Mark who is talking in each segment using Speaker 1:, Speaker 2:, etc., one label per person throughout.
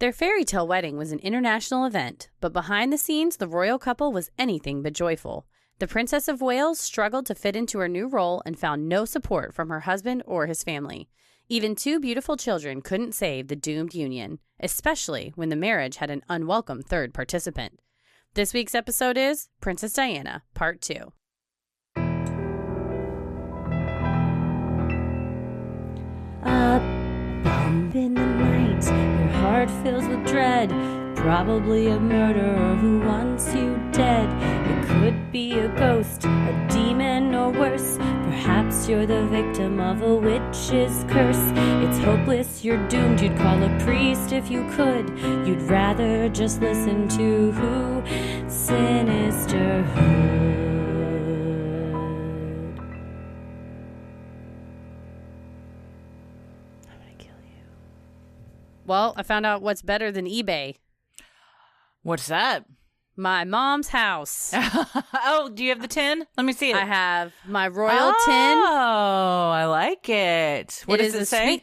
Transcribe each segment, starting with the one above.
Speaker 1: Their fairy tale wedding was an international event, but behind the scenes, the royal couple was anything but joyful. The Princess of Wales struggled to fit into her new role and found no support from her husband or his family. Even two beautiful children couldn't save the doomed union, especially when the marriage had an unwelcome third participant. This week's episode is Princess Diana, Part 2. A bump in the night, your heart fills with dread. Probably a murderer who wants you dead. It could be a ghost, a demon, or worse. Perhaps you're the victim of a witch's curse. It's hopeless, you're doomed. You'd call a priest if you could. You'd rather just listen to who? Sinisterhood. I'm gonna kill you. Well, I found out what's better than eBay.
Speaker 2: What's that?
Speaker 1: My mom's house.
Speaker 2: Oh, do you have the tin? Let me see it.
Speaker 1: I have my royal tin.
Speaker 2: Oh, I like it. What does it say?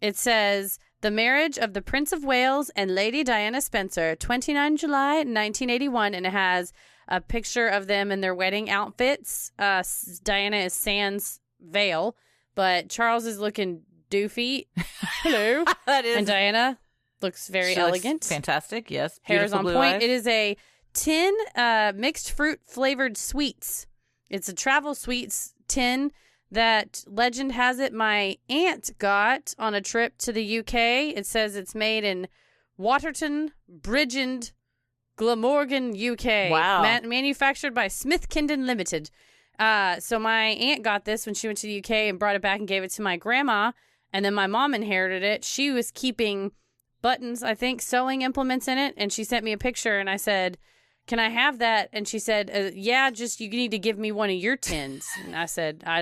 Speaker 1: It says, the marriage of the Prince of Wales and Lady Diana Spencer, 29 July 1981, and it has a picture of them in their wedding outfits. Diana is sans veil, but Charles is looking doofy. Hello.
Speaker 2: That is.
Speaker 1: And Diana looks very elegant.
Speaker 2: Looks fantastic, yes.
Speaker 1: Hair's on point.
Speaker 2: Eyes.
Speaker 1: It is a tin mixed fruit flavored sweets. It's a travel sweets tin that legend has it my aunt got on a trip to the UK. It says it's made in Waterton, Bridgend, Glamorgan, UK.
Speaker 2: Wow.
Speaker 1: Manufactured by Smith Kindon Limited. So my aunt got this when she went to the UK and brought it back and gave it to my grandma. And then my mom inherited it. She was keeping buttons, I think, sewing implements in it. And she sent me a picture and I said, can I have that? And she said, yeah, just you need to give me one of your tins. And I said, I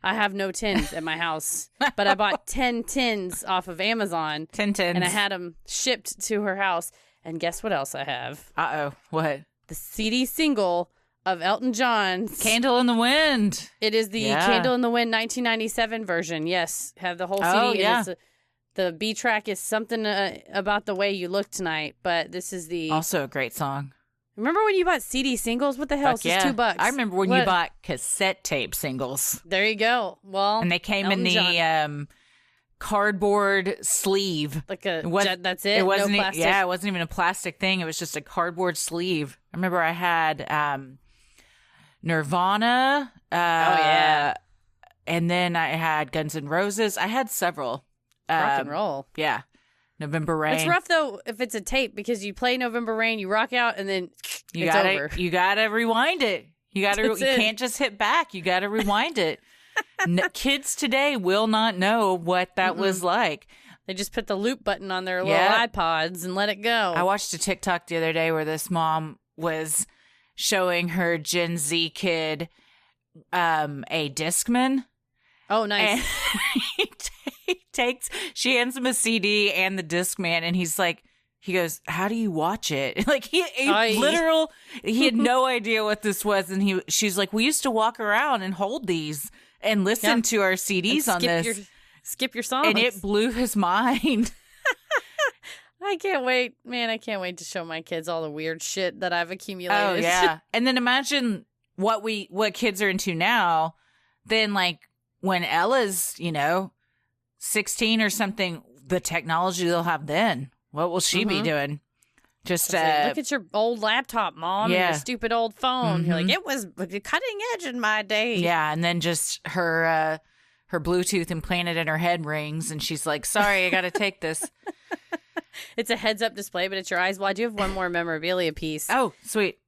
Speaker 1: have no tins at my house, but I bought 10 tins off of Amazon.
Speaker 2: 10 tins.
Speaker 1: And I had them shipped to her house. And guess what else I have?
Speaker 2: Uh-oh. What?
Speaker 1: The CD single of Elton John's
Speaker 2: Candle in the Wind.
Speaker 1: It is the Candle in the Wind 1997 version. Yes. Have the whole CD.
Speaker 2: Oh, yeah.
Speaker 1: The B track is something about the way you look tonight, but this is the...
Speaker 2: Also a great song.
Speaker 1: Remember when you bought CD singles? What the hell? It's just $2.
Speaker 2: I remember when you bought cassette tape singles.
Speaker 1: There you go. Well,
Speaker 2: and they came
Speaker 1: Elton
Speaker 2: in the cardboard sleeve.
Speaker 1: Like a... that's it?
Speaker 2: It wasn't,
Speaker 1: no plastic?
Speaker 2: Yeah, it wasn't even a plastic thing. It was just a cardboard sleeve. I remember I had Nirvana.
Speaker 1: Oh, yeah.
Speaker 2: And then I had Guns N' Roses. I had several.
Speaker 1: Rock and roll.
Speaker 2: Yeah. November Rain.
Speaker 1: It's rough, though, if it's a tape, because you play November Rain, you rock out, and then it's over.
Speaker 2: You gotta rewind it. You can't just hit back. You gotta rewind it. Kids today will not know what that was like.
Speaker 1: They just put the loop button on their little iPods and let it go.
Speaker 2: I watched a TikTok the other day where this mom was showing her Gen Z kid a Discman.
Speaker 1: Oh, nice.
Speaker 2: And she hands him a CD and the Discman, and he goes, how do you watch it? Like he had no idea what this was. And she's like, we used to walk around and hold these and listen to our CDs on this.
Speaker 1: Skip your songs.
Speaker 2: And it blew his mind.
Speaker 1: I can't wait. Man, I can't wait to show my kids all the weird shit that I've accumulated.
Speaker 2: Oh, yeah. And then imagine what kids are into now. Then, like, when Ella's, 16 or something, the technology they'll have then. What will she be doing? Just
Speaker 1: look at your old laptop, Mom, and your stupid old phone. You're like, it was cutting edge in my day.
Speaker 2: Yeah, and then just her Bluetooth implanted in her head rings, and she's like, sorry, I got to take this.
Speaker 1: It's a heads-up display, but it's your eyes. Well, I do have one more memorabilia piece.
Speaker 2: Oh, sweet.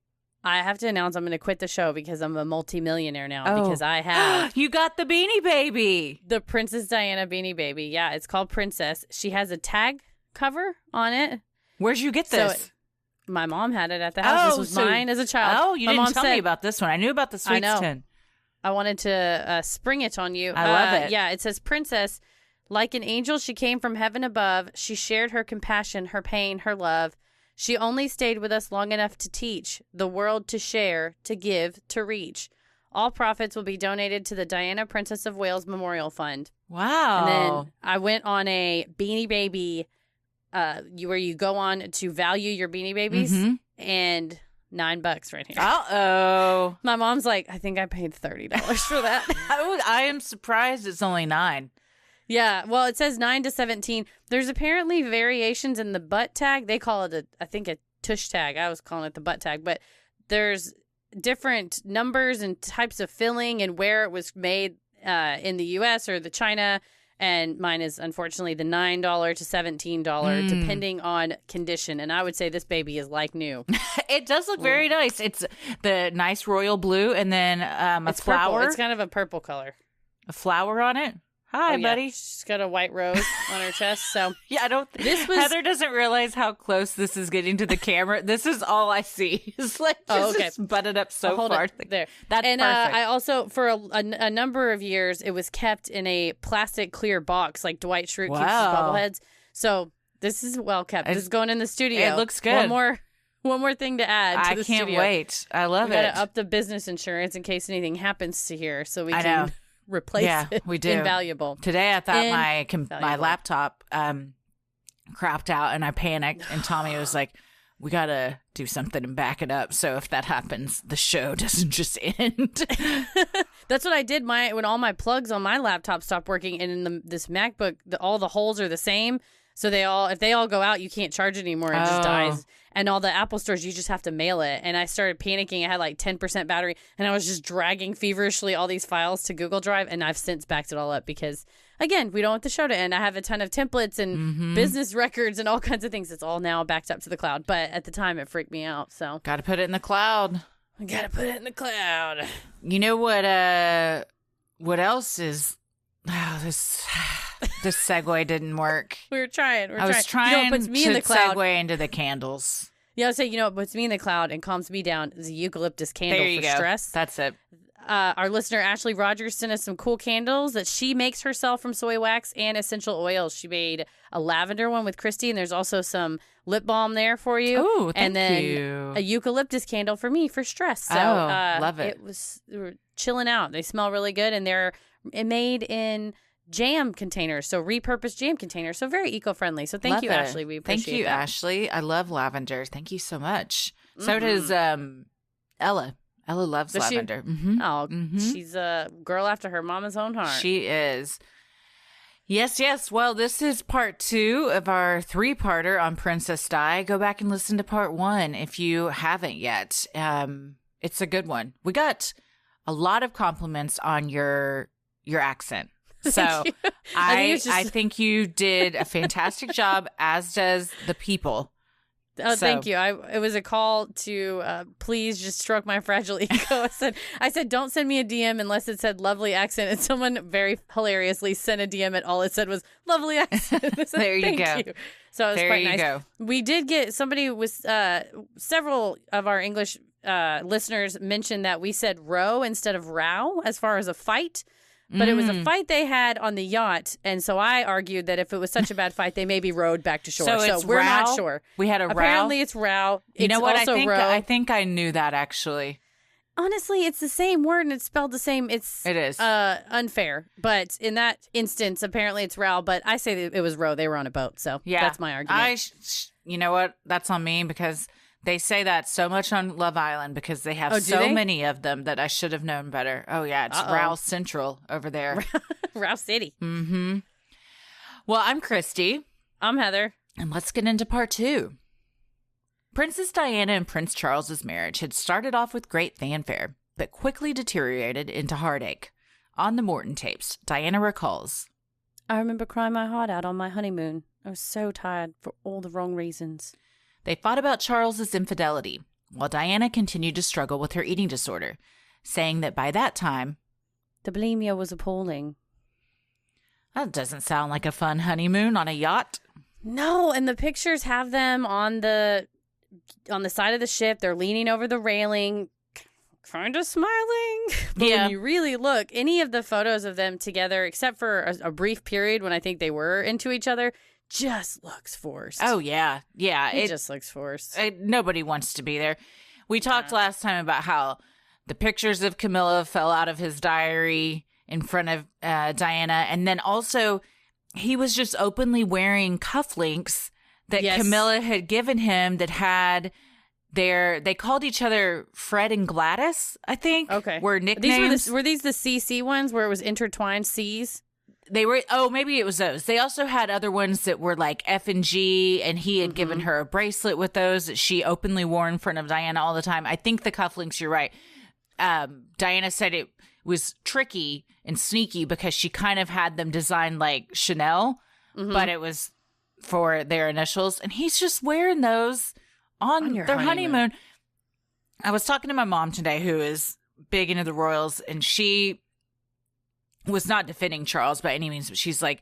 Speaker 1: I have to announce I'm going to quit the show because I'm a multimillionaire now because I have...
Speaker 2: You got the Beanie Baby.
Speaker 1: The Princess Diana Beanie Baby. Yeah, it's called Princess. She has a tag cover on it.
Speaker 2: Where'd you get this?
Speaker 1: My mom had it at the house. This was mine as a child.
Speaker 2: Oh, you didn't tell me about this one. I knew about the sweets tin.
Speaker 1: I wanted to spring it on you.
Speaker 2: I love it.
Speaker 1: Yeah, it says Princess. Like an angel, she came from heaven above. She shared her compassion, her pain, her love. She only stayed with us long enough to teach, the world to share, to give, to reach. All profits will be donated to the Diana Princess of Wales Memorial Fund.
Speaker 2: Wow.
Speaker 1: And then I went on a Beanie Baby where you go on to value your Beanie Babies, and $9 right here.
Speaker 2: Uh-oh.
Speaker 1: My mom's like, I think I paid $30 for that.
Speaker 2: I am surprised it's only $9.
Speaker 1: Yeah, well, it says 9 to 17. There's apparently variations in the butt tag. They call it I think a tush tag. I was calling it the butt tag, but there's different numbers and types of filling and where it was made in the U.S. or the China. And mine is, unfortunately, the $9 to $17, depending on condition. And I would say this baby is like new.
Speaker 2: It does look very nice. It's the nice royal blue and then
Speaker 1: it's
Speaker 2: flower.
Speaker 1: Purple. It's kind of a purple color.
Speaker 2: A flower on it? Hi, buddy.
Speaker 1: She's got a white rose on her chest. So
Speaker 2: yeah, Heather doesn't realize how close this is getting to the camera. This is all I see. It's like just butted up so far.
Speaker 1: There.
Speaker 2: That's
Speaker 1: and
Speaker 2: perfect.
Speaker 1: I also, for a number of years, it was kept in a plastic clear box, like Dwight Schrute keeps his bobbleheads. So this is well kept. This is going in the studio.
Speaker 2: It looks good.
Speaker 1: One more thing to add to the studio.
Speaker 2: I can't wait. I love it.
Speaker 1: We got to up the business insurance in case anything happens to here, so we can replace it.
Speaker 2: We do.
Speaker 1: Invaluable.
Speaker 2: Today I thought my laptop crapped out and I panicked and Tommy was like, we got to do something and back it up. So if that happens, the show doesn't just end.
Speaker 1: That's what I did when all my plugs on my laptop stopped working. And in this MacBook, all the holes are the same. So if they all go out, you can't charge it anymore. It just dies. And all the Apple stores, you just have to mail it. And I started panicking. I had like 10% battery. And I was just dragging feverishly all these files to Google Drive. And I've since backed it all up because, again, we don't want the show to end. I have a ton of templates and business records and all kinds of things. It's all now backed up to the cloud. But at the time, it freaked me out. So
Speaker 2: got to put it in the cloud.
Speaker 1: I got to put it in the cloud.
Speaker 2: You know what else is... Oh, this segue didn't work.
Speaker 1: We were trying.
Speaker 2: I was trying to segue into the candles.
Speaker 1: Yeah, I was saying, what puts me in the cloud and calms me down is a eucalyptus candle for stress.
Speaker 2: That's it.
Speaker 1: Our listener, Ashley Rogers, sent us some cool candles that she makes herself from soy wax and essential oils. She made a lavender one with Christy, and there's also some lip balm there for you.
Speaker 2: Oh, thank
Speaker 1: and then
Speaker 2: you.
Speaker 1: A eucalyptus candle for me for stress. So,
Speaker 2: love it.
Speaker 1: They were chilling out. They smell really good, and they're made in jam containers, so repurposed jam containers, so very eco-friendly. So thank you, Ashley. We appreciate it.
Speaker 2: Thank you, Ashley. I love lavender. Thank you so much. So does Ella. Ella loves lavender.
Speaker 1: She's a girl after her mama's own heart.
Speaker 2: She is. Yes. Well, this is part 2 of our 3-parter on Princess Di. Go back and listen to part 1 if you haven't yet. It's a good one. We got a lot of compliments on your accent. So I think you did a fantastic job, as does the people.
Speaker 1: Oh, thank you. It was a call to please just stroke my fragile ego. I said, don't send me a DM unless it said lovely accent. And someone very hilariously sent a DM and all it said was lovely accent. Said,
Speaker 2: there you go.
Speaker 1: You. So it was quite nice. We did get somebody with several of our English listeners mentioned that we said row instead of row as far as a fight. But it was a fight they had on the yacht, and so I argued that if it was such a bad fight, they maybe rowed back to shore. So we're not sure.
Speaker 2: We had a row.
Speaker 1: Apparently, it's row.
Speaker 2: You know what? I think I knew that actually.
Speaker 1: Honestly, it's the same word and it's spelled the same. It
Speaker 2: is
Speaker 1: unfair, but in that instance, apparently it's row. But I say that it was row. They were on a boat, so that's my argument.
Speaker 2: You know what? That's on me because. They say that so much on Love Island because they have many of them that I should have known better. Oh, yeah. It's Rouse Central over there.
Speaker 1: Rouse City.
Speaker 2: Mm-hmm. Well, I'm Christy.
Speaker 1: I'm Heather.
Speaker 2: And let's get into part 2. Princess Diana and Prince Charles's marriage had started off with great fanfare, but quickly deteriorated into heartache. On the Morton tapes, Diana recalls,
Speaker 1: I remember crying my heart out on my honeymoon. I was so tired for all the wrong reasons.
Speaker 2: They fought about Charles's infidelity, while Diana continued to struggle with her eating disorder, saying that by that time,
Speaker 1: the bulimia was appalling.
Speaker 2: That doesn't sound like a fun honeymoon on a yacht.
Speaker 1: No, and the pictures have them on the side of the ship. They're leaning over the railing, kind of smiling. But when you really look, any of the photos of them together, except for a brief period when I think they were into each other, just looks forced.
Speaker 2: Oh, yeah. Yeah.
Speaker 1: It just looks forced.
Speaker 2: Nobody wants to be there. We talked last time about how the pictures of Camilla fell out of his diary in front of Diana. And then also, he was just openly wearing cufflinks that Camilla had given him that had they called each other Fred and Gladys, I think.
Speaker 1: Okay.
Speaker 2: Were nicknames.
Speaker 1: Were these the CC ones where it was intertwined C's?
Speaker 2: They were, maybe it was those. They also had other ones that were like F and G, and he had given her a bracelet with those that she openly wore in front of Diana all the time. I think the cufflinks, you're right. Diana said it was tricky and sneaky because she kind of had them designed like Chanel, but it was for their initials. And he's just wearing those on their honeymoon. I was talking to my mom today, who is big into the royals, and she was not defending Charles by any means, but she's like,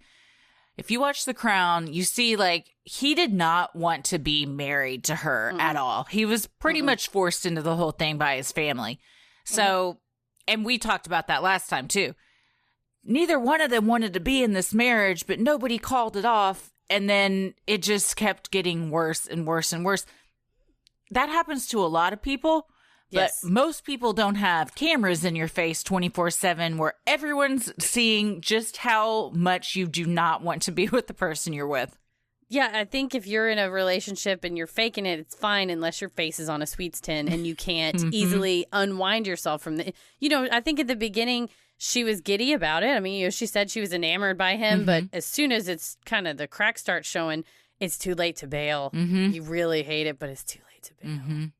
Speaker 2: if you watch The Crown, you see, like, he did not want to be married to her at all. He was pretty much forced into the whole thing by his family. So, and we talked about that last time, too. Neither one of them wanted to be in this marriage, but nobody called it off. And then it just kept getting worse and worse and worse. That happens to a lot of people. But most people don't have cameras in your face 24/7 where everyone's seeing just how much you do not want to be with the person you're with.
Speaker 1: Yeah, I think if you're in a relationship and you're faking it, it's fine unless your face is on a sweets tin and you can't easily unwind yourself from the... You know, I think at the beginning she was giddy about it. I mean, you know, she said she was enamored by him, but as soon as it's kind of the cracks start showing, it's too late to bail. You really hate it, but it's too late to bail.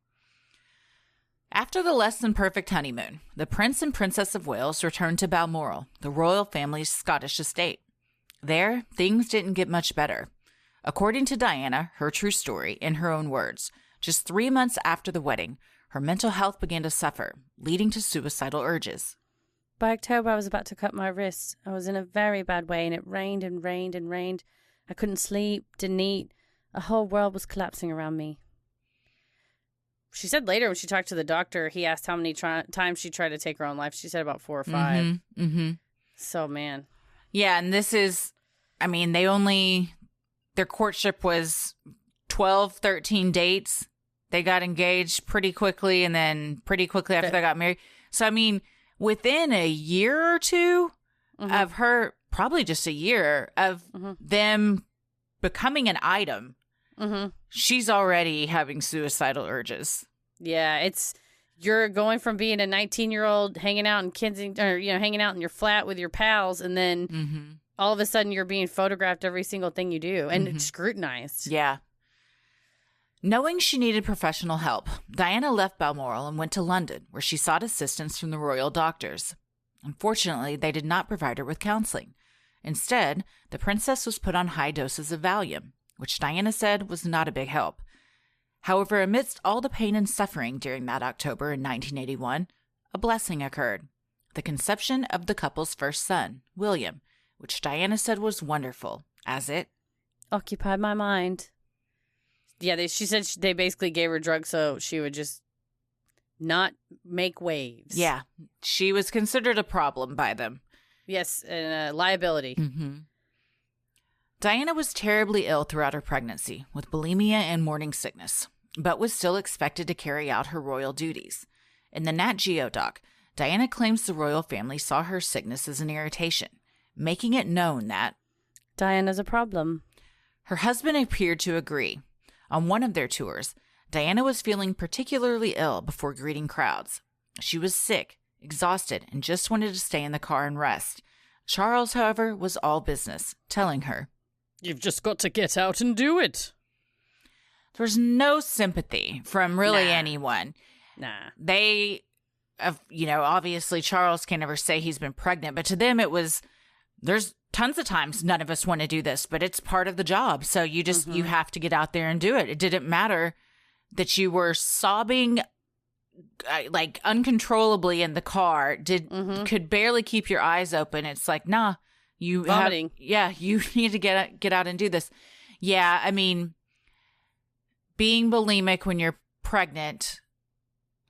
Speaker 2: After the less than perfect honeymoon, the Prince and Princess of Wales returned to Balmoral, the royal family's Scottish estate. There, things didn't get much better. According to Diana, her true story, in her own words, just 3 months after the wedding, her mental health began to suffer, leading to suicidal urges.
Speaker 1: By October, I was about to cut my wrists. I was in a very bad way, and it rained and rained and rained. I couldn't sleep, didn't eat. A whole world was collapsing around me. She said later when she talked to the doctor, he asked how many times she tried to take her own life. She said about 4 or 5. So, man.
Speaker 2: Yeah, and this is, I mean, their courtship was 12, 13 dates. They got engaged pretty quickly, and then pretty quickly after they got married. So, I mean, within a year or two of her, probably just a year of them becoming an item, she's already having suicidal urges.
Speaker 1: Yeah, you're going from being a 19-year-old hanging out in Kensington, or hanging out in your flat with your pals, and then all of a sudden you're being photographed every single thing you do and scrutinized.
Speaker 2: Yeah. Knowing she needed professional help, Diana left Balmoral and went to London, where she sought assistance from the royal doctors. Unfortunately, they did not provide her with counseling. Instead, the princess was put on high doses of Valium, which Diana said was not a big help. However, amidst all the pain and suffering during that October in 1981, a blessing occurred: the conception of the couple's first son, William, which Diana said was wonderful, as it
Speaker 1: occupied my mind. Yeah, she said they basically gave her drugs so she would just not make waves.
Speaker 2: Yeah, she was considered a problem by them.
Speaker 1: Yes, and a liability.
Speaker 2: Diana was terribly ill throughout her pregnancy, with bulimia and morning sickness, but was still expected to carry out her royal duties. In the Nat Geo doc, Diana claims the royal family saw her sickness as an irritation, making it known that
Speaker 1: Diana's a problem.
Speaker 2: Her husband appeared to agree. On one of their tours, Diana was feeling particularly ill before greeting crowds. She was sick, exhausted, and just wanted to stay in the car and rest. Charles, however, was all business, telling her,
Speaker 1: "You've just got to get out and do it."
Speaker 2: There's no sympathy from really anyone. They, obviously Charles can never say he's been pregnant, but to them there's tons of times none of us want to do this, but it's part of the job. So you just, you have to get out there and do it. It didn't matter that you were sobbing like uncontrollably in the car, could barely keep your eyes open. It's like, nah, you need to get out and do this. Yeah, I mean, being bulimic when you're pregnant,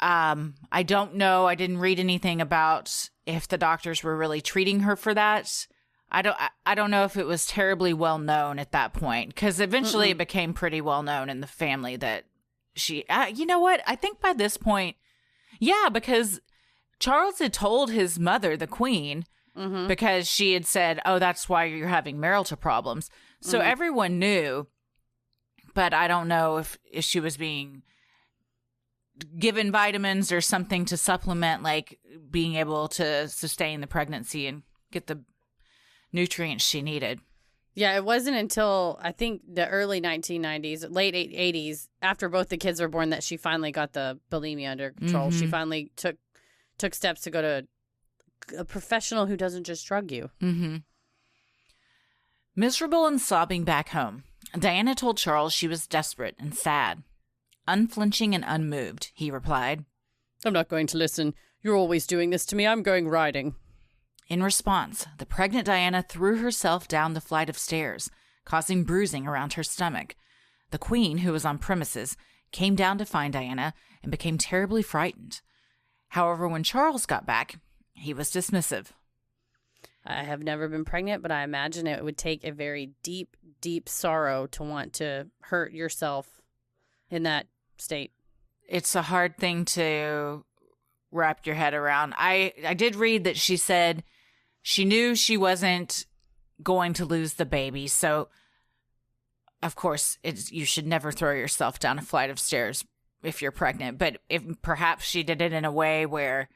Speaker 2: I don't know. I didn't read anything about if the doctors were really treating her for that. I don't know if it was terribly well known at that point, because eventually it became pretty well known in the family that she, you know what? I think by this point, yeah, because Charles had told his mother, the queen, because she had said, oh, that's why you're having marital problems. So everyone knew. but I don't know if she was being given vitamins or something to supplement, like being able to sustain the pregnancy and get the nutrients she needed.
Speaker 1: Yeah, it wasn't until I think the early 1990s, late 80s, after both the kids were born, that she finally got the bulimia under control. She finally took steps to go to a professional who doesn't just drug you.
Speaker 2: Miserable and sobbing back home, Diana told Charles she was desperate and sad. Unflinching and unmoved, he replied,
Speaker 1: "I'm not going to listen. You're always doing this to me. I'm going riding."
Speaker 2: In response, the pregnant Diana threw herself down the flight of stairs, causing bruising around her stomach. The queen, who was on premises, came down to find Diana and became terribly frightened. However, when Charles got back, he was dismissive.
Speaker 1: I have never been pregnant, but I imagine it would take a very deep, deep sorrow to want to hurt yourself in that state.
Speaker 2: It's a hard thing to wrap your head around. I did read that she said she knew she wasn't going to lose the baby, so of course you should never throw yourself down a flight of stairs if you're pregnant, but if perhaps she did it in a way where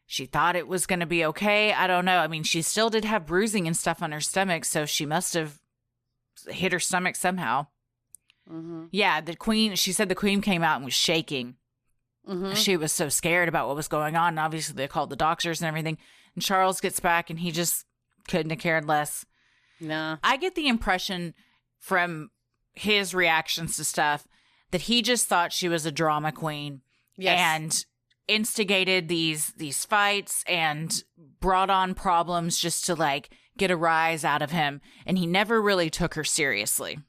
Speaker 2: she thought it was going to be okay. I don't know. I mean, she still did have bruising and stuff on her stomach, so she must have hit her stomach somehow. Yeah, she said the queen came out and was shaking. She was so scared about what was going on. And obviously, they called the doctors and everything. And Charles gets back and he just couldn't have cared less.
Speaker 1: Nah.
Speaker 2: I get the impression from his reactions to stuff that he just thought she was a drama queen.
Speaker 1: Yes.
Speaker 2: And instigated these fights and brought on problems just to like get a rise out of him. And he never really took her seriously.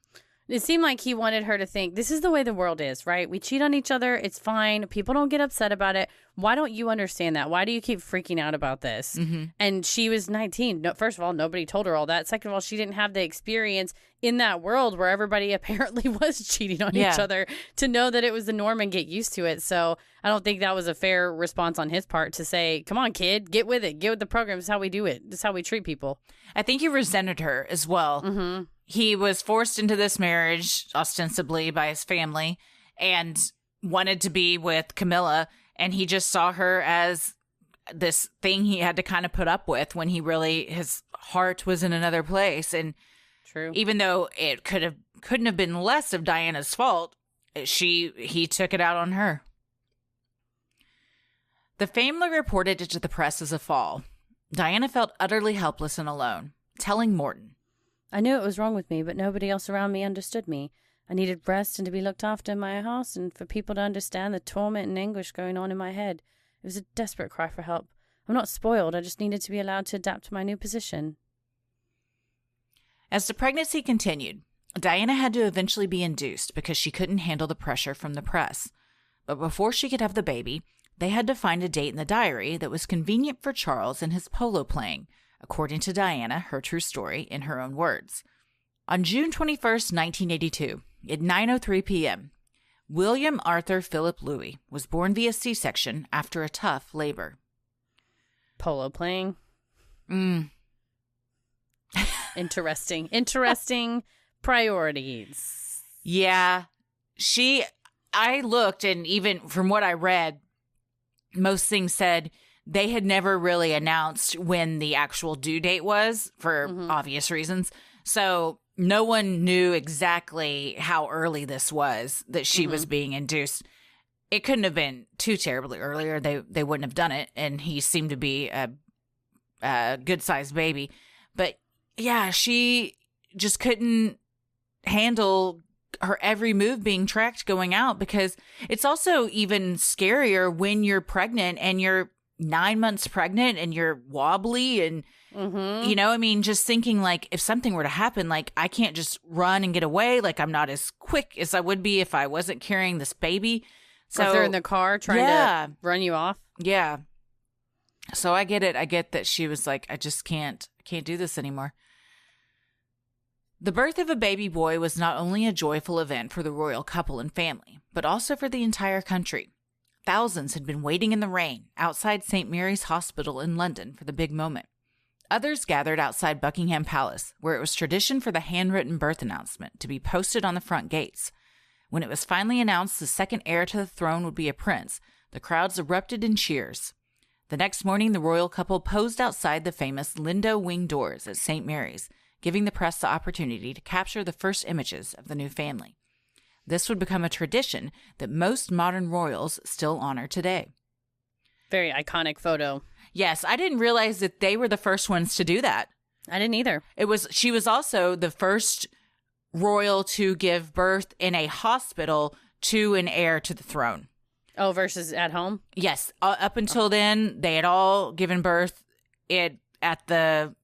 Speaker 1: It seemed like he wanted her to think, this is the way the world is, right? We cheat on each other. It's fine. People don't get upset about it. Why don't you understand that? Why do you keep freaking out about this? And she was 19. No, first of all, nobody told her all that. Second of all, she didn't have the experience in that world where everybody apparently was cheating on each other to know that it was the norm and get used to it. So I don't think that was a fair response on his part to say, come on, kid, get with it. Get with the program. This is how we do it. This is how we treat people.
Speaker 2: I think he resented her as well. He was forced into this marriage, ostensibly by his family, and wanted to be with Camilla. And he just saw her as this thing he had to kind of put up with when his heart was in another place. And
Speaker 1: true,
Speaker 2: even though it couldn't have been less of Diana's fault, he took it out on her. The family reported it to the press as a fall. Diana felt utterly helpless and alone, telling Morton,
Speaker 1: "I knew it was wrong with me, but nobody else around me understood me. I needed rest and to be looked after in my house and for people to understand the torment and anguish going on in my head. It was a desperate cry for help. I'm not spoiled. I just needed to be allowed to adapt to my new position."
Speaker 2: As the pregnancy continued, Diana had to eventually be induced because she couldn't handle the pressure from the press. But before she could have the baby, they had to find a date in the diary that was convenient for Charles and his polo playing, according to Diana, her true story, in her own words. On June 21st, 1982, at 9:03 p.m., William Arthur Philip Louis was born via C-section after a tough labor.
Speaker 1: Polo playing. Interesting priorities.
Speaker 2: Yeah. I looked, and even from what I read, most things said they had never really announced when the actual due date was for obvious reasons. So no one knew exactly how early this was that she was being induced. It couldn't have been too terribly earlier. They wouldn't have done it. And he seemed to be a good-sized baby. But yeah, she just couldn't handle her every move being tracked going out, because it's also even scarier when you're pregnant and you're 9 months pregnant and you're wobbly and, you know, I mean, just thinking like if something were to happen, like I can't just run and get away. Like I'm not as quick as I would be if I wasn't carrying this baby. So
Speaker 1: if they're in the car trying to run you off.
Speaker 2: Yeah. So I get it. I get that she was like, I just can't do this anymore. The birth of a baby boy was not only a joyful event for the royal couple and family, but also for the entire country. Thousands had been waiting in the rain outside St. Mary's Hospital in London for the big moment. Others gathered outside Buckingham Palace, where it was tradition for the handwritten birth announcement to be posted on the front gates. When it was finally announced the second heir to the throne would be a prince, the crowds erupted in cheers. The next morning, the royal couple posed outside the famous Lindo wing doors at St. Mary's, giving the press the opportunity to capture the first images of the new family. This would become a tradition that most modern royals still honor today.
Speaker 1: Very iconic photo.
Speaker 2: Yes, I didn't realize that they were the first ones to do that.
Speaker 1: I didn't either.
Speaker 2: She was also the first royal to give birth in a hospital to an heir to the throne.
Speaker 1: Oh, versus at home?
Speaker 2: Yes. Up until then, they had all given birth at the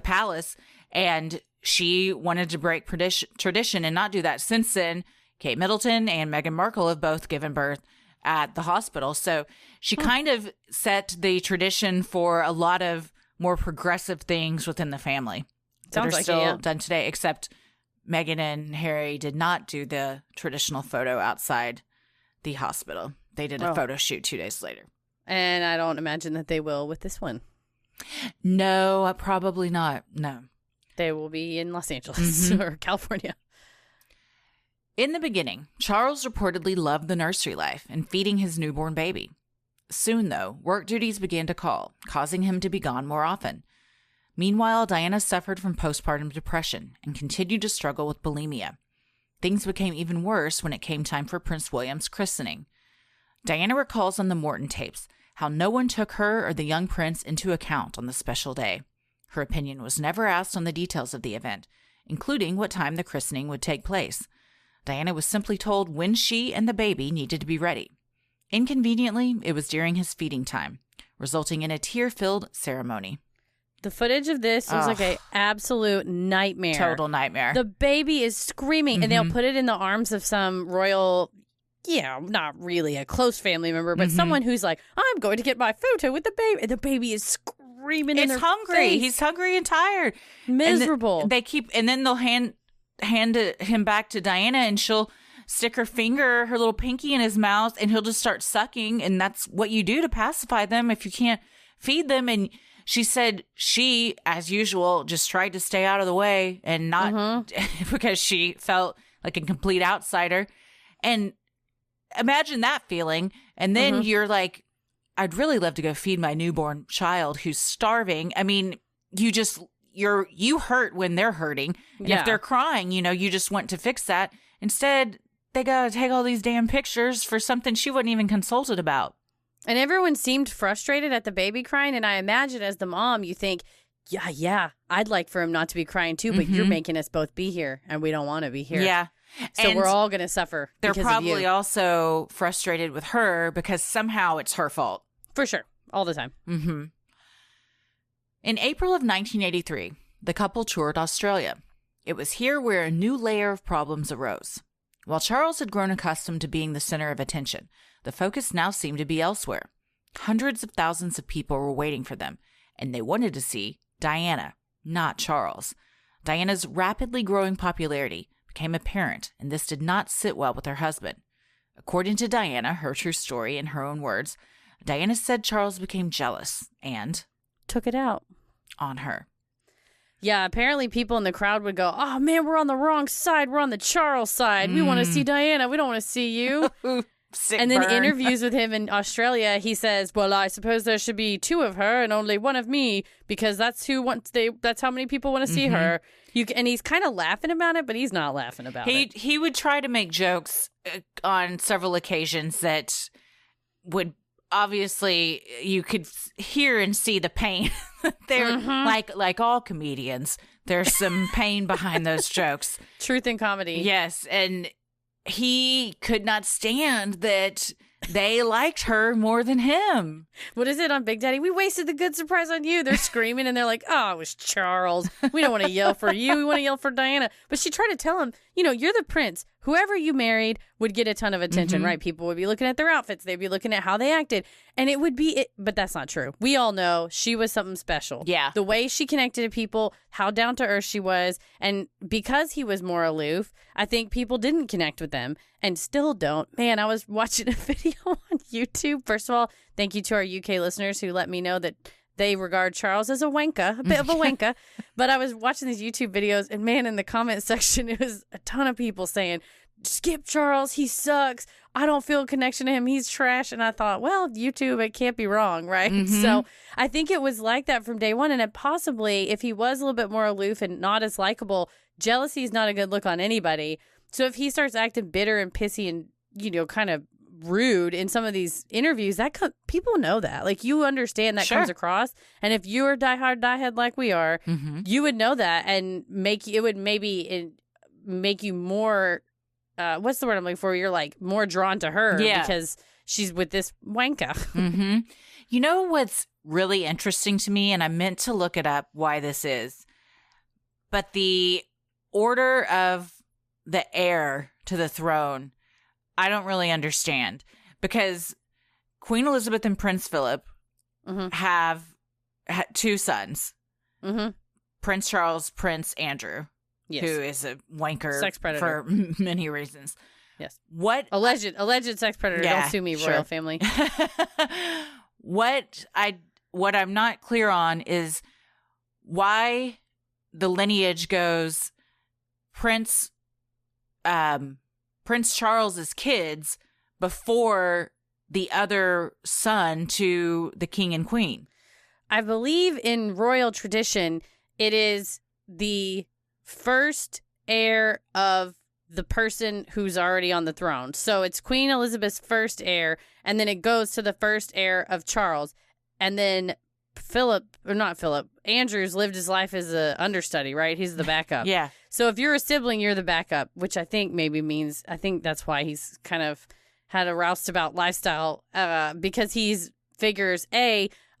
Speaker 2: palace, and she wanted to break tradition and not do that. Since then, Kate Middleton and Meghan Markle have both given birth at the hospital. So she kind of set the tradition for a lot of more progressive things within the family that are still done today, except Meghan and Harry did not do the traditional photo outside the hospital. They did a photo shoot 2 days later.
Speaker 1: And I don't imagine that they will with this one.
Speaker 2: No, probably not. No.
Speaker 1: They will be in Los Angeles or California.
Speaker 2: In the beginning, Charles reportedly loved the nursery life and feeding his newborn baby. Soon, though, work duties began to call, causing him to be gone more often. Meanwhile, Diana suffered from postpartum depression and continued to struggle with bulimia. Things became even worse when it came time for Prince William's christening. Diana recalls on the Morton tapes how no one took her or the young prince into account on the special day. Her opinion was never asked on the details of the event, including what time the christening would take place. Diana was simply told when she and the baby needed to be ready. Inconveniently, it was during his feeding time, resulting in a tear-filled ceremony.
Speaker 1: The footage of this was like an absolute nightmare.
Speaker 2: Total nightmare.
Speaker 1: The baby is screaming, and they'll put it in the arms of some royal, not really a close family member, but someone who's like, I'm going to get my photo with the baby. And the baby is screaming in their
Speaker 2: hungry.
Speaker 1: face.
Speaker 2: He's hungry and tired.
Speaker 1: Miserable.
Speaker 2: And then they'll hand him back to Diana, and she'll stick her little pinky in his mouth, and he'll just start sucking. And that's what you do to pacify them if you can't feed them. And she said she, as usual, just tried to stay out of the way and not because she felt like a complete outsider. And imagine that feeling. And then you're like, I'd really love to go feed my newborn child who's starving. I mean, you hurt when they're hurting. And if they're crying, you just want to fix that. Instead, they got to take all these damn pictures for something she wasn't even consulted about.
Speaker 1: And everyone seemed frustrated at the baby crying. And I imagine as the mom, you think, yeah, I'd like for him not to be crying too, but you're making us both be here and we don't want to be here.
Speaker 2: Yeah.
Speaker 1: So
Speaker 2: and
Speaker 1: we're all going to suffer.
Speaker 2: They're
Speaker 1: because
Speaker 2: probably
Speaker 1: of you.
Speaker 2: also frustrated with her because somehow it's her fault.
Speaker 1: For sure. All the time.
Speaker 2: Mm-hmm. In April of 1983, the couple toured Australia. It was here where a new layer of problems arose. While Charles had grown accustomed to being the center of attention, the focus now seemed to be elsewhere. Hundreds of thousands of people were waiting for them, and they wanted to see Diana, not Charles. Diana's rapidly growing popularity became apparent, and this did not sit well with her husband. According to Diana, her true story in her own words, Diana said Charles became jealous and
Speaker 1: took it out
Speaker 2: on her.
Speaker 1: Yeah, apparently people in the crowd would go, oh man, we're on the wrong side. We're on the Charles side. We want to see Diana. We don't want to see you. And then interviews with him in Australia, he says, well, I suppose there should be two of her and only one of me because that's how many people want to see her. And he's kind of laughing about it, but he's not laughing about it.
Speaker 2: He would try to make jokes on several occasions that would obviously you could hear and see the pain. They're like all comedians. There's some pain behind those jokes.
Speaker 1: Truth in comedy.
Speaker 2: Yes, and he could not stand that they liked her more than him.
Speaker 1: What is it on Big Daddy? We wasted the good surprise on you. They're screaming and they're like, oh, it was Charles. We don't want to yell for you. We want to yell for Diana. But she tried to tell him, you're the prince. Whoever you married would get a ton of attention, right? People would be looking at their outfits. They'd be looking at how they acted. And it would be it. But that's not true. We all know she was something special.
Speaker 2: Yeah.
Speaker 1: The way she connected to people, how down to earth she was. And because he was more aloof, I think people didn't connect with them and still don't. Man, I was watching a video on YouTube. First of all, thank you to our UK listeners who let me know that they regard Charles as a wanka, a bit of a wanka. But I was watching these YouTube videos, and man, in the comment section, it was a ton of people saying, skip Charles, he sucks. I don't feel a connection to him. He's trash. And I thought, well, YouTube, it can't be wrong, right?
Speaker 2: Mm-hmm.
Speaker 1: So I think it was like that from day one. And it possibly, if he was a little bit more aloof and not as likable, jealousy is not a good look on anybody. So if he starts acting bitter and pissy and, kind of rude in some of these interviews, people know that. Like, you understand that comes across. And if you are diehead like we are, you would know that and it would maybe make you more... what's the word I'm looking for? You're like more drawn to her because she's with this wanka.
Speaker 2: Mm-hmm. You know what's really interesting to me, and I meant to look it up why this is, but the order of the heir to the throne, I don't really understand, because Queen Elizabeth and Prince Philip have two sons, Prince Charles, Prince Andrew. Yes. Who is a wanker,
Speaker 1: sex predator,
Speaker 2: for many reasons.
Speaker 1: Yes.
Speaker 2: What
Speaker 1: alleged sex predator? Don't sue me, royal family.
Speaker 2: What I'm not clear on is why the lineage goes Prince Charles's kids before the other son to the king and queen.
Speaker 1: I believe in royal tradition, it is the first heir of the person who's already on the throne. So it's Queen Elizabeth's first heir, and then it goes to the first heir of Charles. And then Andrew's lived his life as an understudy, right? He's the backup.
Speaker 2: Yeah.
Speaker 1: So if you're a sibling, you're the backup, which I think maybe means, I think that's why he's kind of had a roustabout lifestyle, because he's figures,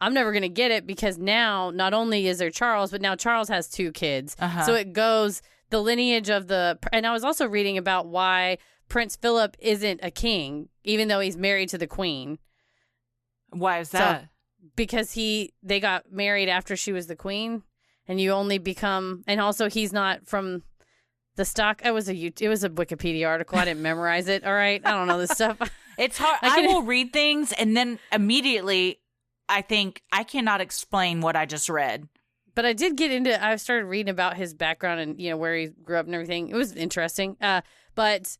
Speaker 1: I'm never going to get it, because now not only is there Charles, but now Charles has two kids. So it goes the lineage of and I was also reading about why Prince Philip isn't a king, even though he's married to the queen.
Speaker 2: Why is that?
Speaker 1: So, because they got married after she was the queen, and you only become, and also he's not from the stock. It was a Wikipedia article. I didn't memorize it. All right. I don't know this stuff.
Speaker 2: It's hard. I will read things and then immediately I think I cannot explain what I just read.
Speaker 1: But I did I started reading about his background and, where he grew up and everything. It was interesting. But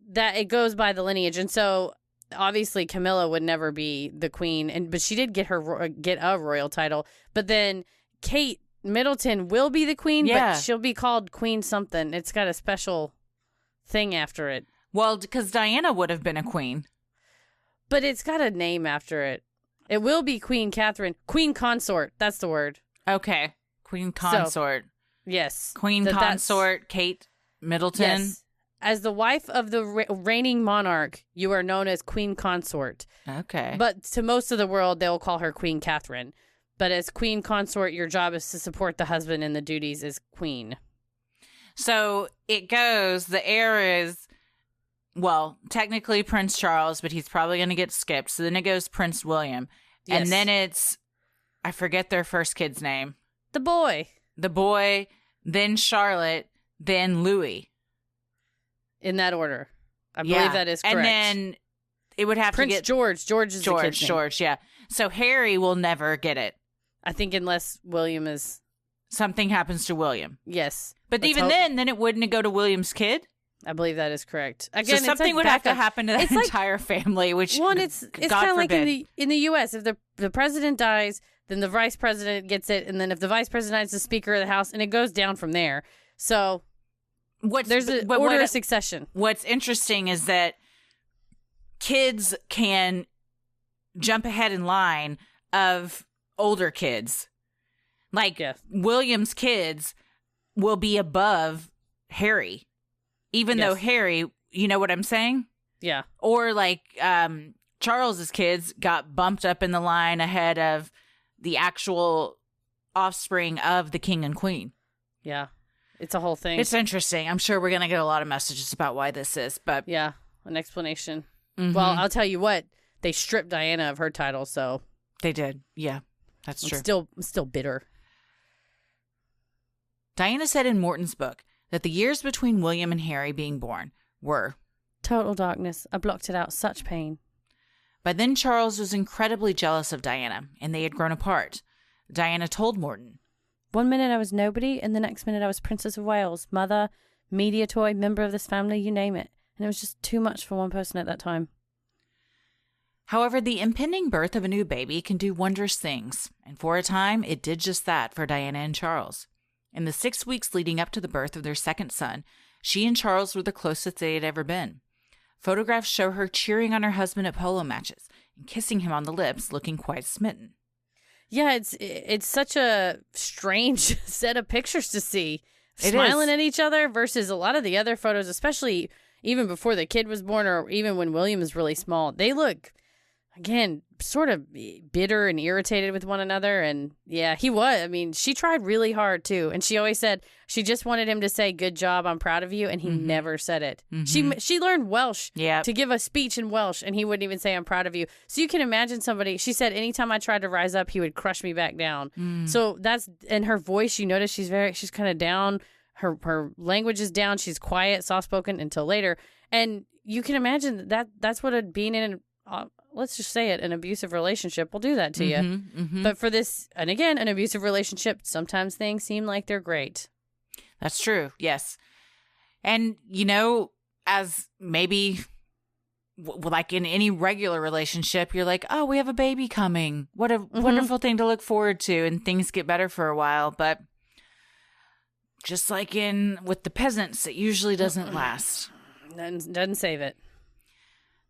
Speaker 1: that it goes by the lineage. And so obviously Camilla would never be the queen, but she did get a royal title. But then Kate Middleton will be the queen, but she'll be called Queen something. It's got a special thing after it.
Speaker 2: Well, because Diana would have been a queen.
Speaker 1: But it's got a name after it. It will be Queen Catherine. Queen Consort. That's the word.
Speaker 2: Okay. Queen Consort.
Speaker 1: So, yes.
Speaker 2: Queen Consort, Kate Middleton.
Speaker 1: Yes. As the wife of the reigning monarch, you are known as Queen Consort.
Speaker 2: Okay.
Speaker 1: But to most of the world, they'll call her Queen Catherine. But as Queen Consort, your job is to support the husband in the duties as queen.
Speaker 2: So it goes, the heir is, well, technically Prince Charles, but he's probably going to get skipped. So then it goes Prince William. Yes. And then it's, I forget their first kid's name.
Speaker 1: The boy,
Speaker 2: then Charlotte, then Louis.
Speaker 1: In that order. I believe that is correct.
Speaker 2: And then it would have
Speaker 1: Prince
Speaker 2: to get...
Speaker 1: George. George is the kid's name.
Speaker 2: George, yeah. So Harry will never get it.
Speaker 1: I think unless William is...
Speaker 2: Something happens to William.
Speaker 1: Yes.
Speaker 2: But even then it wouldn't go to William's kid?
Speaker 1: I believe that is correct. Again,
Speaker 2: so something would have to happen to the entire family, which
Speaker 1: it's kind of like in the U.S. If the president dies, then the vice president gets it, and then if the vice president is the Speaker of the House, and it goes down from there. So there's an order of succession.
Speaker 2: What's interesting is that kids can jump ahead in line of older kids. Like William's kids will be above Harry. Even though Harry, you know what I'm saying?
Speaker 1: Yeah.
Speaker 2: Or like Charles's kids got bumped up in the line ahead of the actual offspring of the king and queen.
Speaker 1: Yeah. It's a whole thing.
Speaker 2: It's interesting. I'm sure we're going to get a lot of messages about why this is, but
Speaker 1: yeah, an explanation. Mm-hmm. Well, I'll tell you what, they stripped Diana of her title, so
Speaker 2: they did. Yeah. That's true.
Speaker 1: I'm still bitter.
Speaker 2: Diana said in Morton's book that the years between William and Harry being born were
Speaker 1: total darkness. I blocked it out. Such pain.
Speaker 2: By then, Charles was incredibly jealous of Diana, and they had grown apart. Diana told Morton,
Speaker 1: "One minute I was nobody, and the next minute I was Princess of Wales, mother, media toy, member of this family, you name it. And it was just too much for one person at that time.
Speaker 2: However, the impending birth of a new baby can do wondrous things, and for a time, it did just that for Diana and Charles. In the 6 weeks leading up to the birth of their second son, she and Charles were the closest they had ever been. Photographs show her cheering on her husband at polo matches and kissing him on the lips, looking quite smitten.
Speaker 1: Yeah, it's such a strange set of pictures to see. Smiling at each other versus a lot of the other photos, especially even before the kid was born or even when William is really small. They look, again, sort of bitter and irritated with one another. And yeah, he was. I mean, she tried really hard too. And she always said she just wanted him to say, "Good job, I'm proud of you." And he never said it. She learned Welsh to give a speech in Welsh, and he wouldn't even say, "I'm proud of you." So you can imagine somebody, she said, anytime I tried to rise up, he would crush me back down. So that's, and her voice, you notice she's kind of down. Her language is down. She's quiet, soft-spoken until later. And you can imagine that's what being in let's just say it, an abusive relationship will do that to you. But for this, and again, an abusive relationship, sometimes things seem like they're great.
Speaker 2: That's true. Yes. And, as maybe like in any regular relationship, you're like, oh, we have a baby coming. What a wonderful thing to look forward to. And things get better for a while. But just like with the peasants, it usually doesn't last.
Speaker 1: Doesn't save it.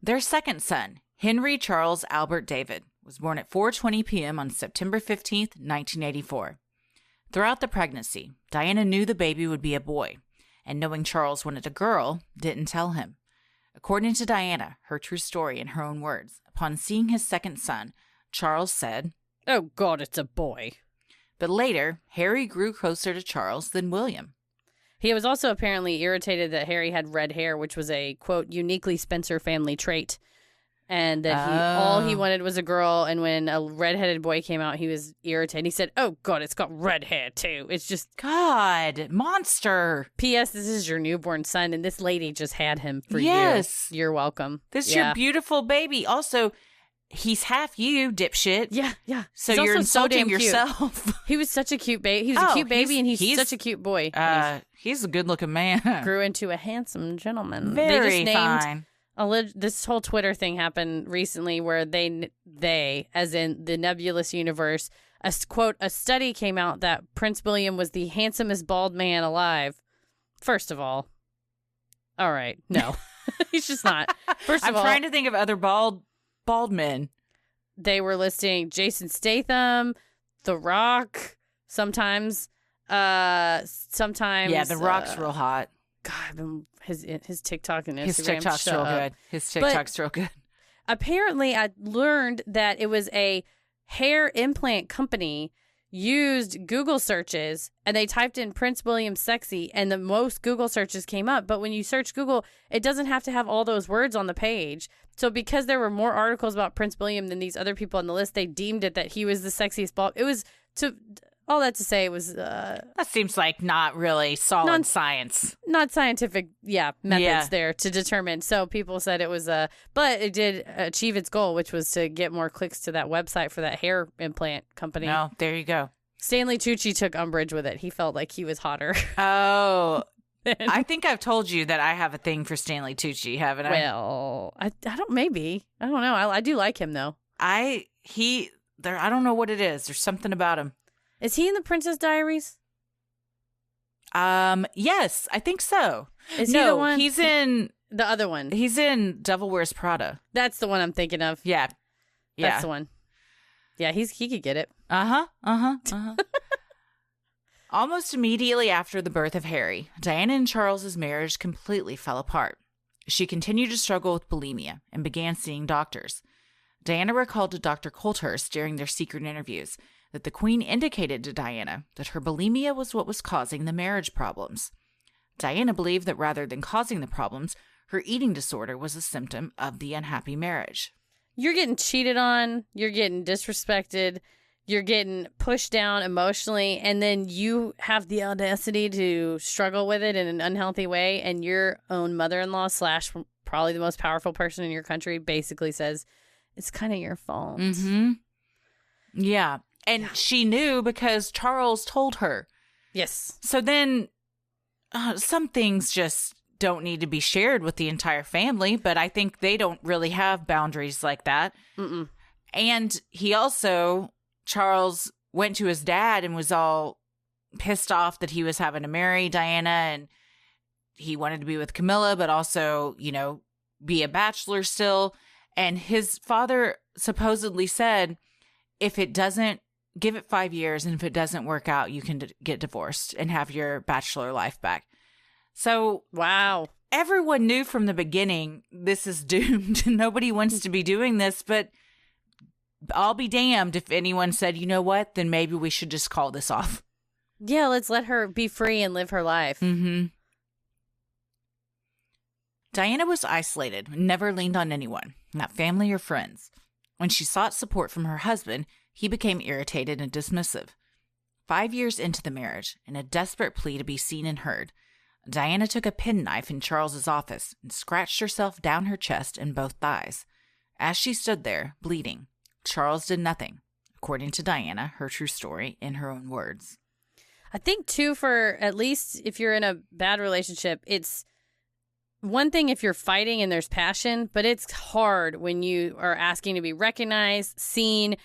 Speaker 2: Their second son, Henry Charles Albert David, was born at 4:20 p.m. on September 15th, 1984. Throughout the pregnancy, Diana knew the baby would be a boy, and knowing Charles wanted a girl, didn't tell him. According to Diana, her true story in her own words, upon seeing his second son, Charles said,
Speaker 1: "Oh God, it's a boy."
Speaker 2: But later, Harry grew closer to Charles than William.
Speaker 1: He was also apparently irritated that Harry had red hair, which was a, quote, uniquely Spencer family trait. And that all he wanted was a girl. And when a redheaded boy came out, he was irritated. He said, "Oh, God, it's got red hair, too." It's just...
Speaker 2: God, monster.
Speaker 1: P.S. This is your newborn son, and this lady just had him for
Speaker 2: yes.
Speaker 1: you. You're welcome.
Speaker 2: This is your beautiful baby. Also, he's half you, dipshit.
Speaker 1: Yeah.
Speaker 2: So you're insulting yourself.
Speaker 1: He was such a cute baby. He was a cute baby, and he's such a cute boy.
Speaker 2: He's a good-looking man.
Speaker 1: Grew into a handsome gentleman.
Speaker 2: Very fine.
Speaker 1: This whole Twitter thing happened recently where they, as in the nebulous universe, a study came out that Prince William was the handsomest bald man alive. First of all right, no, he's just not. First of all,
Speaker 2: I'm trying to think of other bald men.
Speaker 1: They were listing Jason Statham, The Rock, sometimes. Yeah,
Speaker 2: The Rock's real hot.
Speaker 1: God, his TikTok and Instagram.
Speaker 2: His TikTok's real good. His TikTok's real good.
Speaker 1: Apparently, I learned that it was a hair implant company used Google searches, and they typed in Prince William sexy, and the most Google searches came up. But when you search Google, it doesn't have to have all those words on the page. So because there were more articles about Prince William than these other people on the list, they deemed it that he was the sexiest bald. It was all that to say, it was...
Speaker 2: that seems like not really solid science.
Speaker 1: Not scientific, methods there to determine. So people said it was but it did achieve its goal, which was to get more clicks to that website for that hair implant company.
Speaker 2: No, there you go.
Speaker 1: Stanley Tucci took umbrage with it. He felt like he was hotter.
Speaker 2: Oh, I think I've told you that I have a thing for Stanley Tucci, haven't I?
Speaker 1: Well, I don't, maybe. I don't know. I do like him, though.
Speaker 2: I don't know what it is. There's something about him.
Speaker 1: Is he in the Princess Diaries?
Speaker 2: Yes, I think so.
Speaker 1: Is he the one?
Speaker 2: He's in
Speaker 1: the other one.
Speaker 2: He's in Devil Wears Prada.
Speaker 1: That's the one I'm thinking of.
Speaker 2: Yeah.
Speaker 1: That's the one. Yeah, he could get it.
Speaker 2: Almost immediately after the birth of Harry, Diana and Charles's marriage completely fell apart. She continued to struggle with bulimia and began seeing doctors. Diana recalled to Dr. Colthurst during their secret interviews that the Queen indicated to Diana that her bulimia was what was causing the marriage problems. Diana believed that rather than causing the problems, her eating disorder was a symptom of the unhappy marriage.
Speaker 1: You're getting cheated on, you're getting disrespected, you're getting pushed down emotionally, and then you have the audacity to struggle with it in an unhealthy way, and your own mother-in-law / probably the most powerful person in your country basically says, it's kind of your fault.
Speaker 2: Mm-hmm. Yeah. And she knew because Charles told her.
Speaker 1: Yes.
Speaker 2: So then some things just don't need to be shared with the entire family, but I think they don't really have boundaries like that.
Speaker 1: Mm-mm.
Speaker 2: And he also, Charles, went to his dad and was all pissed off that he was having to marry Diana, and he wanted to be with Camilla, but also, you know, be a bachelor still. And his father supposedly said, if it doesn't, give it 5 years, and if it doesn't work out, you can get divorced and have your bachelor life back. So,
Speaker 1: wow.
Speaker 2: Everyone knew from the beginning, this is doomed. Nobody wants to be doing this, but I'll be damned if anyone said, you know what, then maybe we should just call this off.
Speaker 1: Yeah, let's let her be free and live her life.
Speaker 2: Mm-hmm. Diana was isolated, never leaned on anyone, not family or friends. When she sought support from her husband, he became irritated and dismissive. 5 years into the marriage, in a desperate plea to be seen and heard, Diana took a penknife in Charles's office and scratched herself down her chest and both thighs. As she stood there, bleeding, Charles did nothing, according to Diana, her true story, in her own words.
Speaker 1: I think, too, for at least if you're in a bad relationship, it's one thing if you're fighting and there's passion, but it's hard when you are asking to be recognized, seen,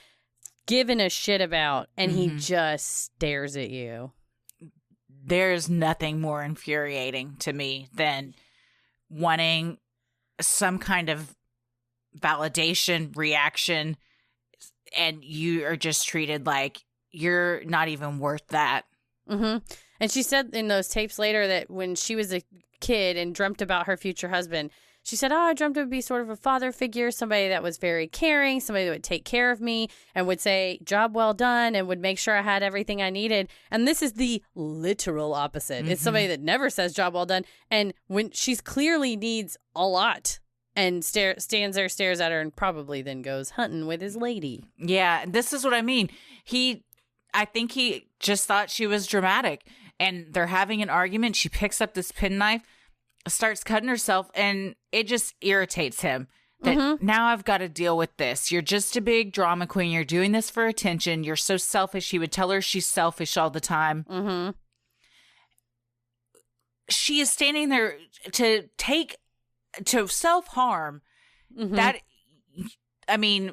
Speaker 1: given a shit about, and he just stares at you.
Speaker 2: There's nothing more infuriating to me than wanting some kind of validation, reaction, and you are just treated like you're not even worth that.
Speaker 1: Mm-hmm. And she said in those tapes later that when she was a kid and dreamt about her future husband, she said, I dreamt it would be sort of a father figure, somebody that was very caring, somebody that would take care of me and would say, job well done, and would make sure I had everything I needed. And this is the literal opposite. It's somebody that never says job well done. And when she's clearly needs a lot and stands there, stares at her, and probably then goes hunting with his lady.
Speaker 2: Yeah, this is what I mean. I think he just thought she was dramatic, and they're having an argument. She picks up this penknife, starts cutting herself, and it just irritates him that now I've got to deal with this. You're just a big drama queen. You're doing this for attention. You're so selfish. He would tell her she's selfish all the time.
Speaker 1: Mm-hmm.
Speaker 2: She is standing there to self-harm. That, I mean,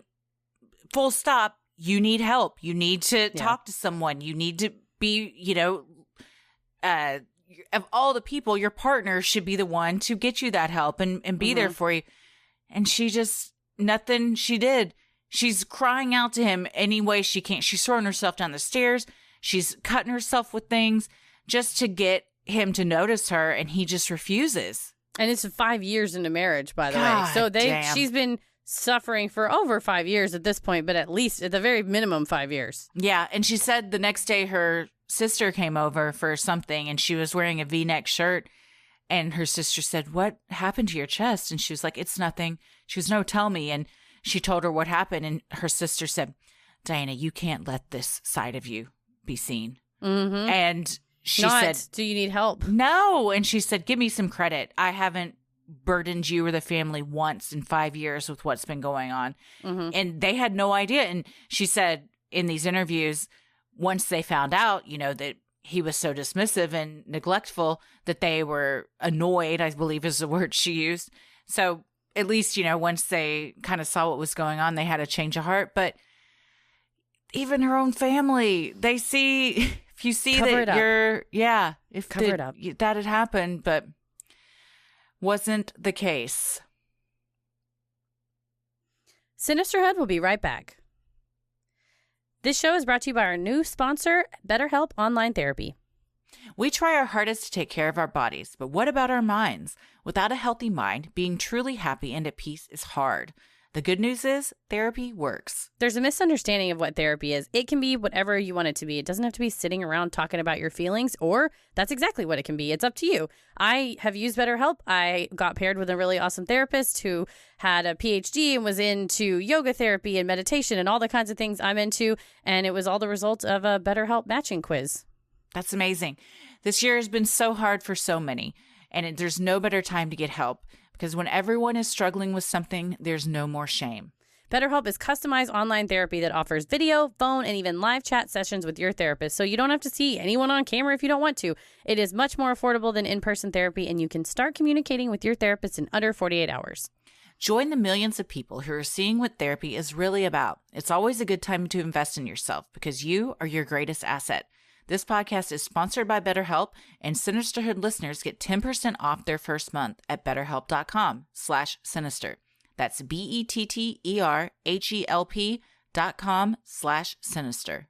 Speaker 2: full stop. You need help. You need to talk to someone. You need to be, you know, of all the people, your partner should be the one to get you that help and be there for you. And she just, nothing she did. She's crying out to him any way she can. She's throwing herself down the stairs. She's cutting herself with things just to get him to notice her, and he just refuses.
Speaker 1: And it's 5 years into marriage, by the way. So she's been suffering for over 5 years at this point, but at least at the very minimum 5 years.
Speaker 2: Yeah. And she said the next day her sister came over for something, and she was wearing a V-neck shirt, and her sister said, what happened to your chest? And she was like, it's nothing. She was, no, tell me. And she told her what happened, and her sister said, Diana, you can't let this side of you be seen. And she said,
Speaker 1: do you need help?
Speaker 2: No. And she said, give me some credit. I haven't burdened you or the family once in 5 years with what's been going on. And they had no idea. And she said in these interviews, once they found out, you know, that he was so dismissive and neglectful, that they were annoyed, I believe is the word she used. So at least, you know, once they kind of saw what was going on, they had a change of heart. But even her own family, they see, if you see
Speaker 1: Cover
Speaker 2: that you're, if
Speaker 1: Cover it up.
Speaker 2: that had happened, but wasn't the case.
Speaker 1: Sinisterhood will be right back. This show is brought to you by our new sponsor, BetterHelp Online Therapy.
Speaker 2: We try our hardest to take care of our bodies, but what about our minds? Without a healthy mind, being truly happy and at peace is hard. The good news is therapy works.
Speaker 1: There's a misunderstanding of what therapy is. It can be whatever you want it to be. It doesn't have to be sitting around talking about your feelings, or that's exactly what it can be. It's up to you. I have used BetterHelp. I got paired with a really awesome therapist who had a PhD and was into yoga therapy and meditation and all the kinds of things I'm into. And it was all the result of a BetterHelp matching quiz.
Speaker 2: That's amazing. This year has been so hard for so many, and there's no better time to get help. Because when everyone is struggling with something, there's no more shame.
Speaker 1: BetterHelp is customized online therapy that offers video, phone, and even live chat sessions with your therapist, so you don't have to see anyone on camera if you don't want to. It is much more affordable than in-person therapy, and you can start communicating with your therapist in under 48 hours.
Speaker 2: Join the millions of people who are seeing what therapy is really about. It's always a good time to invest in yourself because you are your greatest asset. This podcast is sponsored by BetterHelp, and Sinisterhood listeners get 10% off their first month at betterhelp.com/sinister. That's BetterHelp.com/sinister.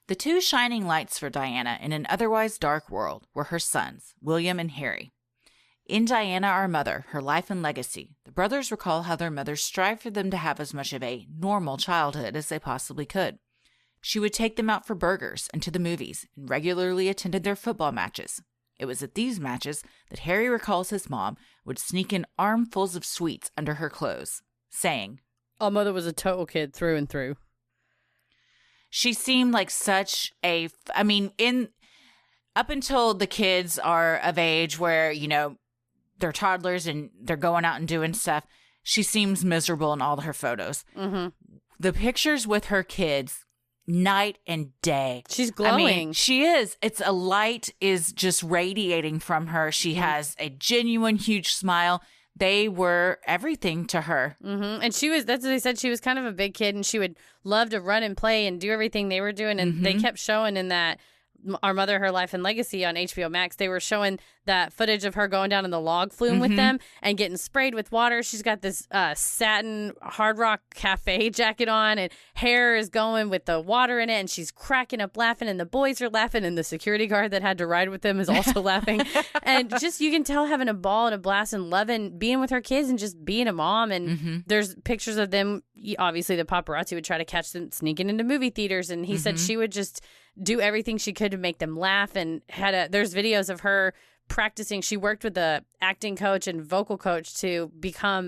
Speaker 2: The two shining lights for Diana in an otherwise dark world were her sons, William and Harry. In Diana, Our Mother, Her Life and Legacy, the brothers recall how their mother strived for them to have as much of a normal childhood as they possibly could. She would take them out for burgers and to the movies and regularly attended their football matches. It was at these matches that Harry recalls his mom would sneak in armfuls of sweets under her clothes, saying,
Speaker 1: "Our mother was a total kid through and through."
Speaker 2: She seemed like such a, up until the kids are of age where, they're toddlers and they're going out and doing stuff, she seems miserable in all her photos.
Speaker 1: Mm-hmm.
Speaker 2: The pictures with her kids, night and day.
Speaker 1: She's glowing.
Speaker 2: She is. It's a light is just radiating from her. She has a genuine, huge smile. They were everything to her.
Speaker 1: Mm-hmm. And that's what they said, she was kind of a big kid and she would love to run and play and do everything they were doing. And they kept showing in that Our Mother, Her Life and Legacy on HBO Max, they were showing that footage of her going down in the log flume with them and getting sprayed with water. She's got this satin Hard Rock Cafe jacket on and hair is going with the water in it and she's cracking up laughing and the boys are laughing and the security guard that had to ride with them is also laughing. And just, you can tell having a ball and a blast and loving being with her kids and just being a mom. And there's pictures of them. Obviously, the paparazzi would try to catch them sneaking into movie theaters. And he said she would just do everything she could to make them laugh. And there's videos of her practicing. She worked with a acting coach and vocal coach to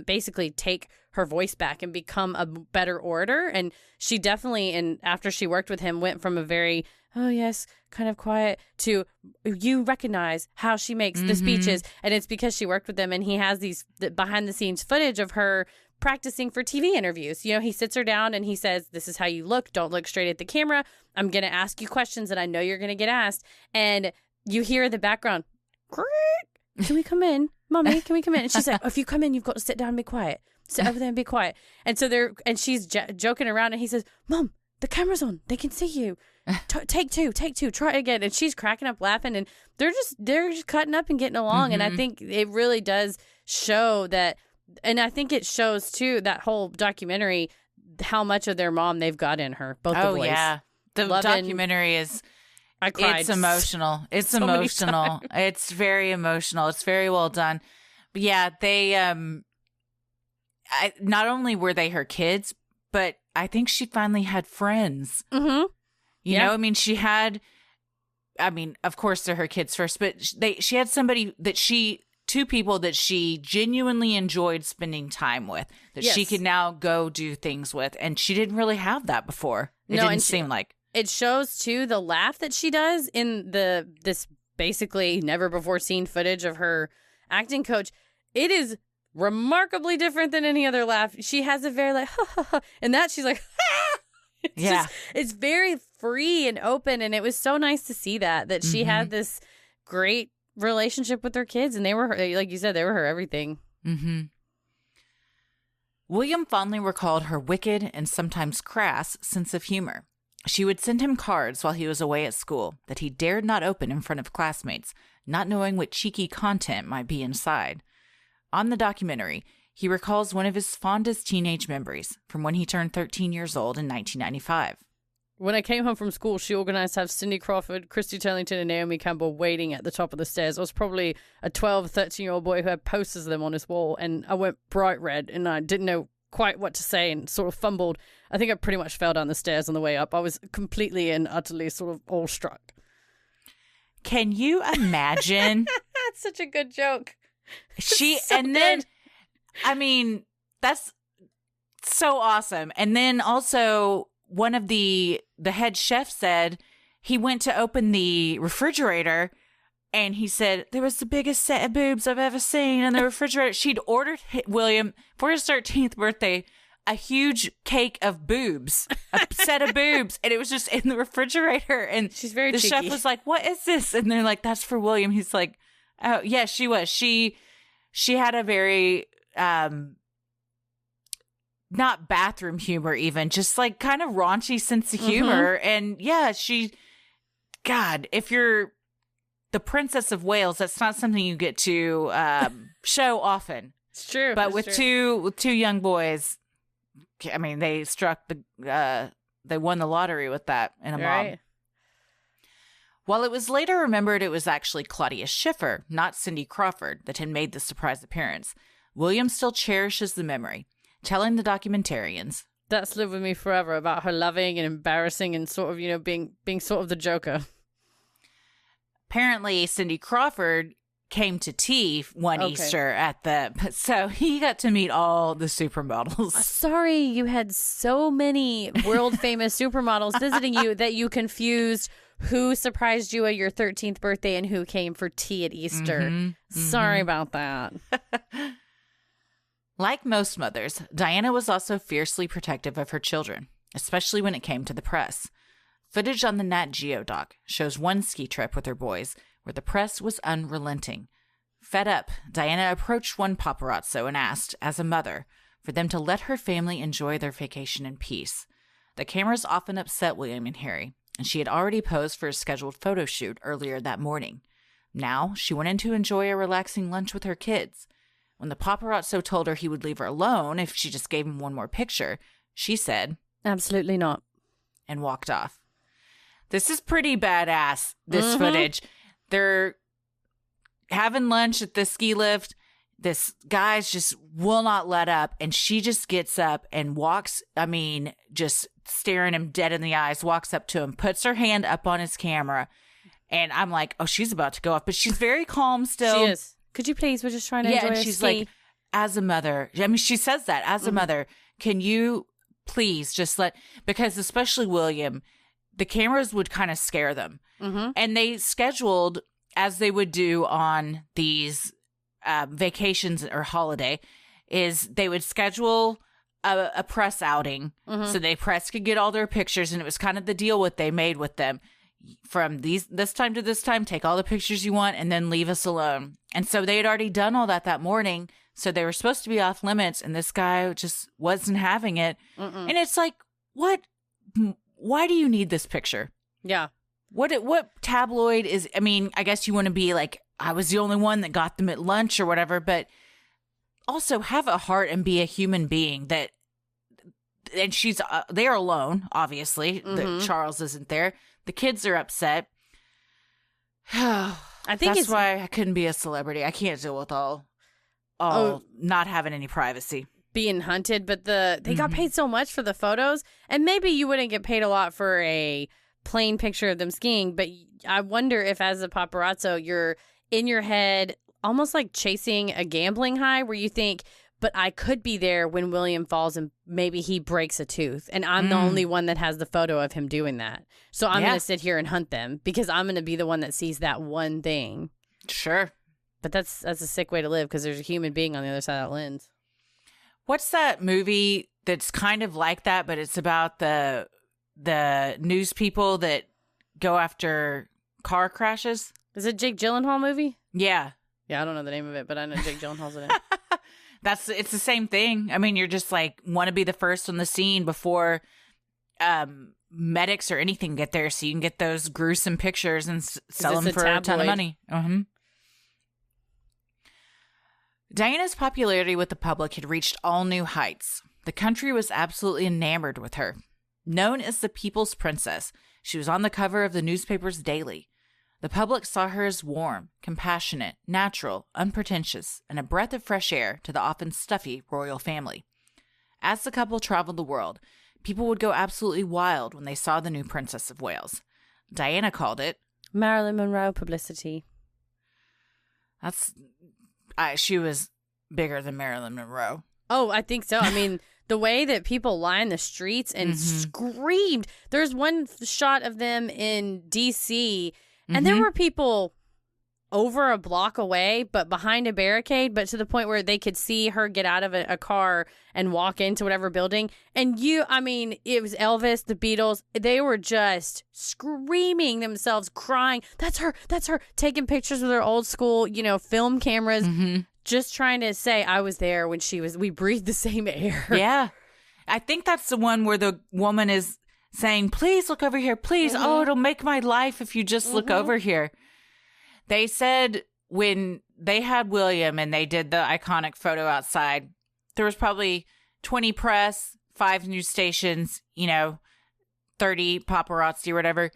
Speaker 1: basically take her voice back and become a better orator. And she definitely, and after she worked with him, went from a very, oh yes, kind of quiet to you recognize how she makes the speeches. And it's because she worked with them. And he has these behind the scenes footage of her practicing for TV interviews. He sits her down and he says, "This is how you look. Don't look straight at the camera. I'm going to ask you questions that I know you're going to get asked." And you hear in the background, "Can we come in? Mommy, can we come in?" And she's like, "If you come in, you've got to sit down and be quiet. Sit over there and be quiet." And so she's joking around and he says, "Mom, the camera's on. They can see you. Take two. Try it again." And she's cracking up laughing and they're just cutting up and getting along. And I think it really does show that. And I think it shows, too, that whole documentary, how much of their mom they've got in her, both the boys. Oh, yeah.
Speaker 2: The documentary is,
Speaker 1: I cried.
Speaker 2: It's emotional. It's
Speaker 1: so
Speaker 2: emotional. It's very emotional. It's very well done. But yeah, they, not only were they her kids, but I think she finally had friends.
Speaker 1: Mm-hmm.
Speaker 2: You know, she had, of course they're her kids first, but she had somebody two people that she genuinely enjoyed spending time with, that she could now go do things with. And she didn't really have that before. It didn't seem like.
Speaker 1: It shows, too, the laugh that she does in this basically never before seen footage of her acting coach. It is remarkably different than any other laugh. She has a very like, ha, ha, ha. And that she's like, ha! It's very free and open. And it was so nice to see that she had this great relationship with their kids, and they were her, like you said, they were her everything.
Speaker 2: William fondly recalled her wicked and sometimes crass sense of humor. She would send him cards while he was away at school that he dared not open in front of classmates, not knowing what cheeky content might be inside. On the documentary, he recalls one of his fondest teenage memories from when he turned 13 years old in 1995.
Speaker 1: "When I came home from school, she organized to have Cindy Crawford, Christy Turlington, and Naomi Campbell waiting at the top of the stairs. I was probably a 12, 13-year-old boy who had posters of them on his wall, and I went bright red, and I didn't know quite what to say and sort of fumbled. I think I pretty much fell down the stairs on the way up. I was completely and utterly sort of awestruck."
Speaker 2: Can you imagine?
Speaker 1: That's such a good joke.
Speaker 2: That's so awesome. And then also, one of the head chef said he went to open the refrigerator And he said, there was the biggest set of boobs I've ever seen in the refrigerator. She'd ordered William for his 13th birthday a huge cake of boobs, a set of boobs, and it was just in the refrigerator. And
Speaker 1: she's very
Speaker 2: the
Speaker 1: cheeky.
Speaker 2: chef was like, what is this? And they're like, that's for William. He's like, oh, yeah, she was. She had a very, not bathroom humor even, just like kind of raunchy sense of humor. And yeah, God, if you're the Princess of Wales, that's not something you get to show often.
Speaker 1: It's true.
Speaker 2: But with two young boys, I mean, they won the lottery with that in a mom. While it was later remembered it was actually Claudia Schiffer, not Cindy Crawford, that had made the surprise appearance, William still cherishes the memory, telling the documentarians,
Speaker 1: "That's lived with me forever," about her loving and embarrassing and sort of, being sort of the Joker.
Speaker 2: Apparently, Cindy Crawford came to tea one Easter so he got to meet all the supermodels.
Speaker 1: Sorry, you had so many world famous supermodels visiting you that you confused who surprised you at your 13th birthday and who came for tea at Easter. Sorry about that.
Speaker 2: Like most mothers, Diana was also fiercely protective of her children, especially when it came to the press. Footage on the Nat Geo doc shows one ski trip with her boys where the press was unrelenting. Fed up, Diana approached one paparazzo and asked, as a mother, for them to let her family enjoy their vacation in peace. The cameras often upset William and Harry, and she had already posed for a scheduled photo shoot earlier that morning. Now, she wanted to enjoy a relaxing lunch with her kids. When the paparazzo told her he would leave her alone if she just gave him one more picture, she said, "Absolutely not," and walked off. This is pretty badass, this footage. They're having lunch at the ski lift. This guy's just will not let up. And she just gets up and walks, just staring him dead in the eyes, walks up to him, puts her hand up on his camera. And I'm like, oh, she's about to go off. But she's very calm still.
Speaker 1: She is. Could you please? We're just trying to enjoy
Speaker 2: and she's
Speaker 1: ski.
Speaker 2: Like, as a mother, she says that, as a mother, can you please just because especially William, the cameras would kind of scare them. And they scheduled, as they would do on these vacations or holiday, is they would schedule a press outing so the press could get all their pictures. And it was kind of the deal what they made with them. From this time to this time, take all the pictures you want and then leave us alone. And so they had already done all that morning. So they were supposed to be off limits. And this guy just wasn't having it. And it's like, what? Why do you need this picture?
Speaker 1: Yeah.
Speaker 2: What tabloid is, I guess you want to be like, I was the only one that got them at lunch or whatever, but also have a heart and be a human being and they're alone, obviously. Charles isn't there. The kids are upset. I think that's why I couldn't be a celebrity. I can't deal with all not having any privacy.
Speaker 1: Being hunted, but they got paid so much for the photos, and maybe you wouldn't get paid a lot for a plain picture of them skiing, but I wonder if as a paparazzo you're in your head almost like chasing a gambling high where you think, but I could be there when William falls and maybe he breaks a tooth, and I'm the only one that has the photo of him doing that, so I'm gonna sit here and hunt them because I'm gonna be the one that sees that one thing. Sure. But that's a sick way to live because there's a human being on the other side of that lens.
Speaker 2: What's that movie that's kind of like that, but it's about the news people that go after car crashes?
Speaker 1: Is it Jake Gyllenhaal movie?
Speaker 2: Yeah.
Speaker 1: Yeah, I don't know the name of it, but I know Jake Gyllenhaal's in it.
Speaker 2: It's the same thing. You're just like, want to be the first on the scene before medics or anything get there so you can get those gruesome pictures and sell them for a ton of money. Diana's popularity with the public had reached all new heights. The country was absolutely enamored with her. Known as the People's Princess, she was on the cover of the newspapers daily. The public saw her as warm, compassionate, natural, unpretentious, and a breath of fresh air to the often stuffy royal family. As the couple traveled the world, people would go absolutely wild when they saw the new Princess of Wales. Diana called it
Speaker 1: Marilyn Monroe publicity.
Speaker 2: She was bigger than Marilyn Monroe.
Speaker 1: Oh, I think so. The way that people lined the streets and screamed. There's one shot of them in D.C., and there were people over a block away, but behind a barricade, but to the point where they could see her get out of a car and walk into whatever building. And it was Elvis, the Beatles. They were just screaming themselves, crying, that's her, taking pictures with their old school, film cameras, just trying to say, I was there when we breathed the same air.
Speaker 2: Yeah. I think that's the one where the woman is saying, please look over here, please. Oh, it'll make my life if you just look over here. They said when they had William and they did the iconic photo outside, there was probably 20 press, 5 news stations, 30 paparazzi or whatever.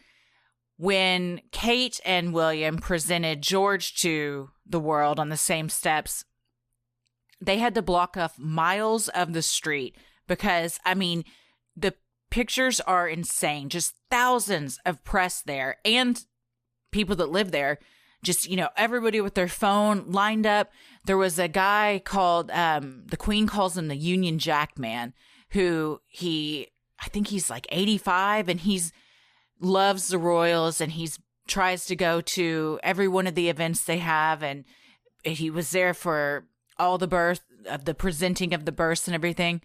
Speaker 2: When Kate and William presented George to the world on the same steps, they had to block off miles of the street because, the pictures are insane. Just thousands of press there and people that live there. Just, everybody with their phone lined up. There was a guy called, the Queen calls him the Union Jack Man, who I think he's like 85 and loves the Royals and tries to go to every one of the events they have. And he was there for all the presenting of the births and everything.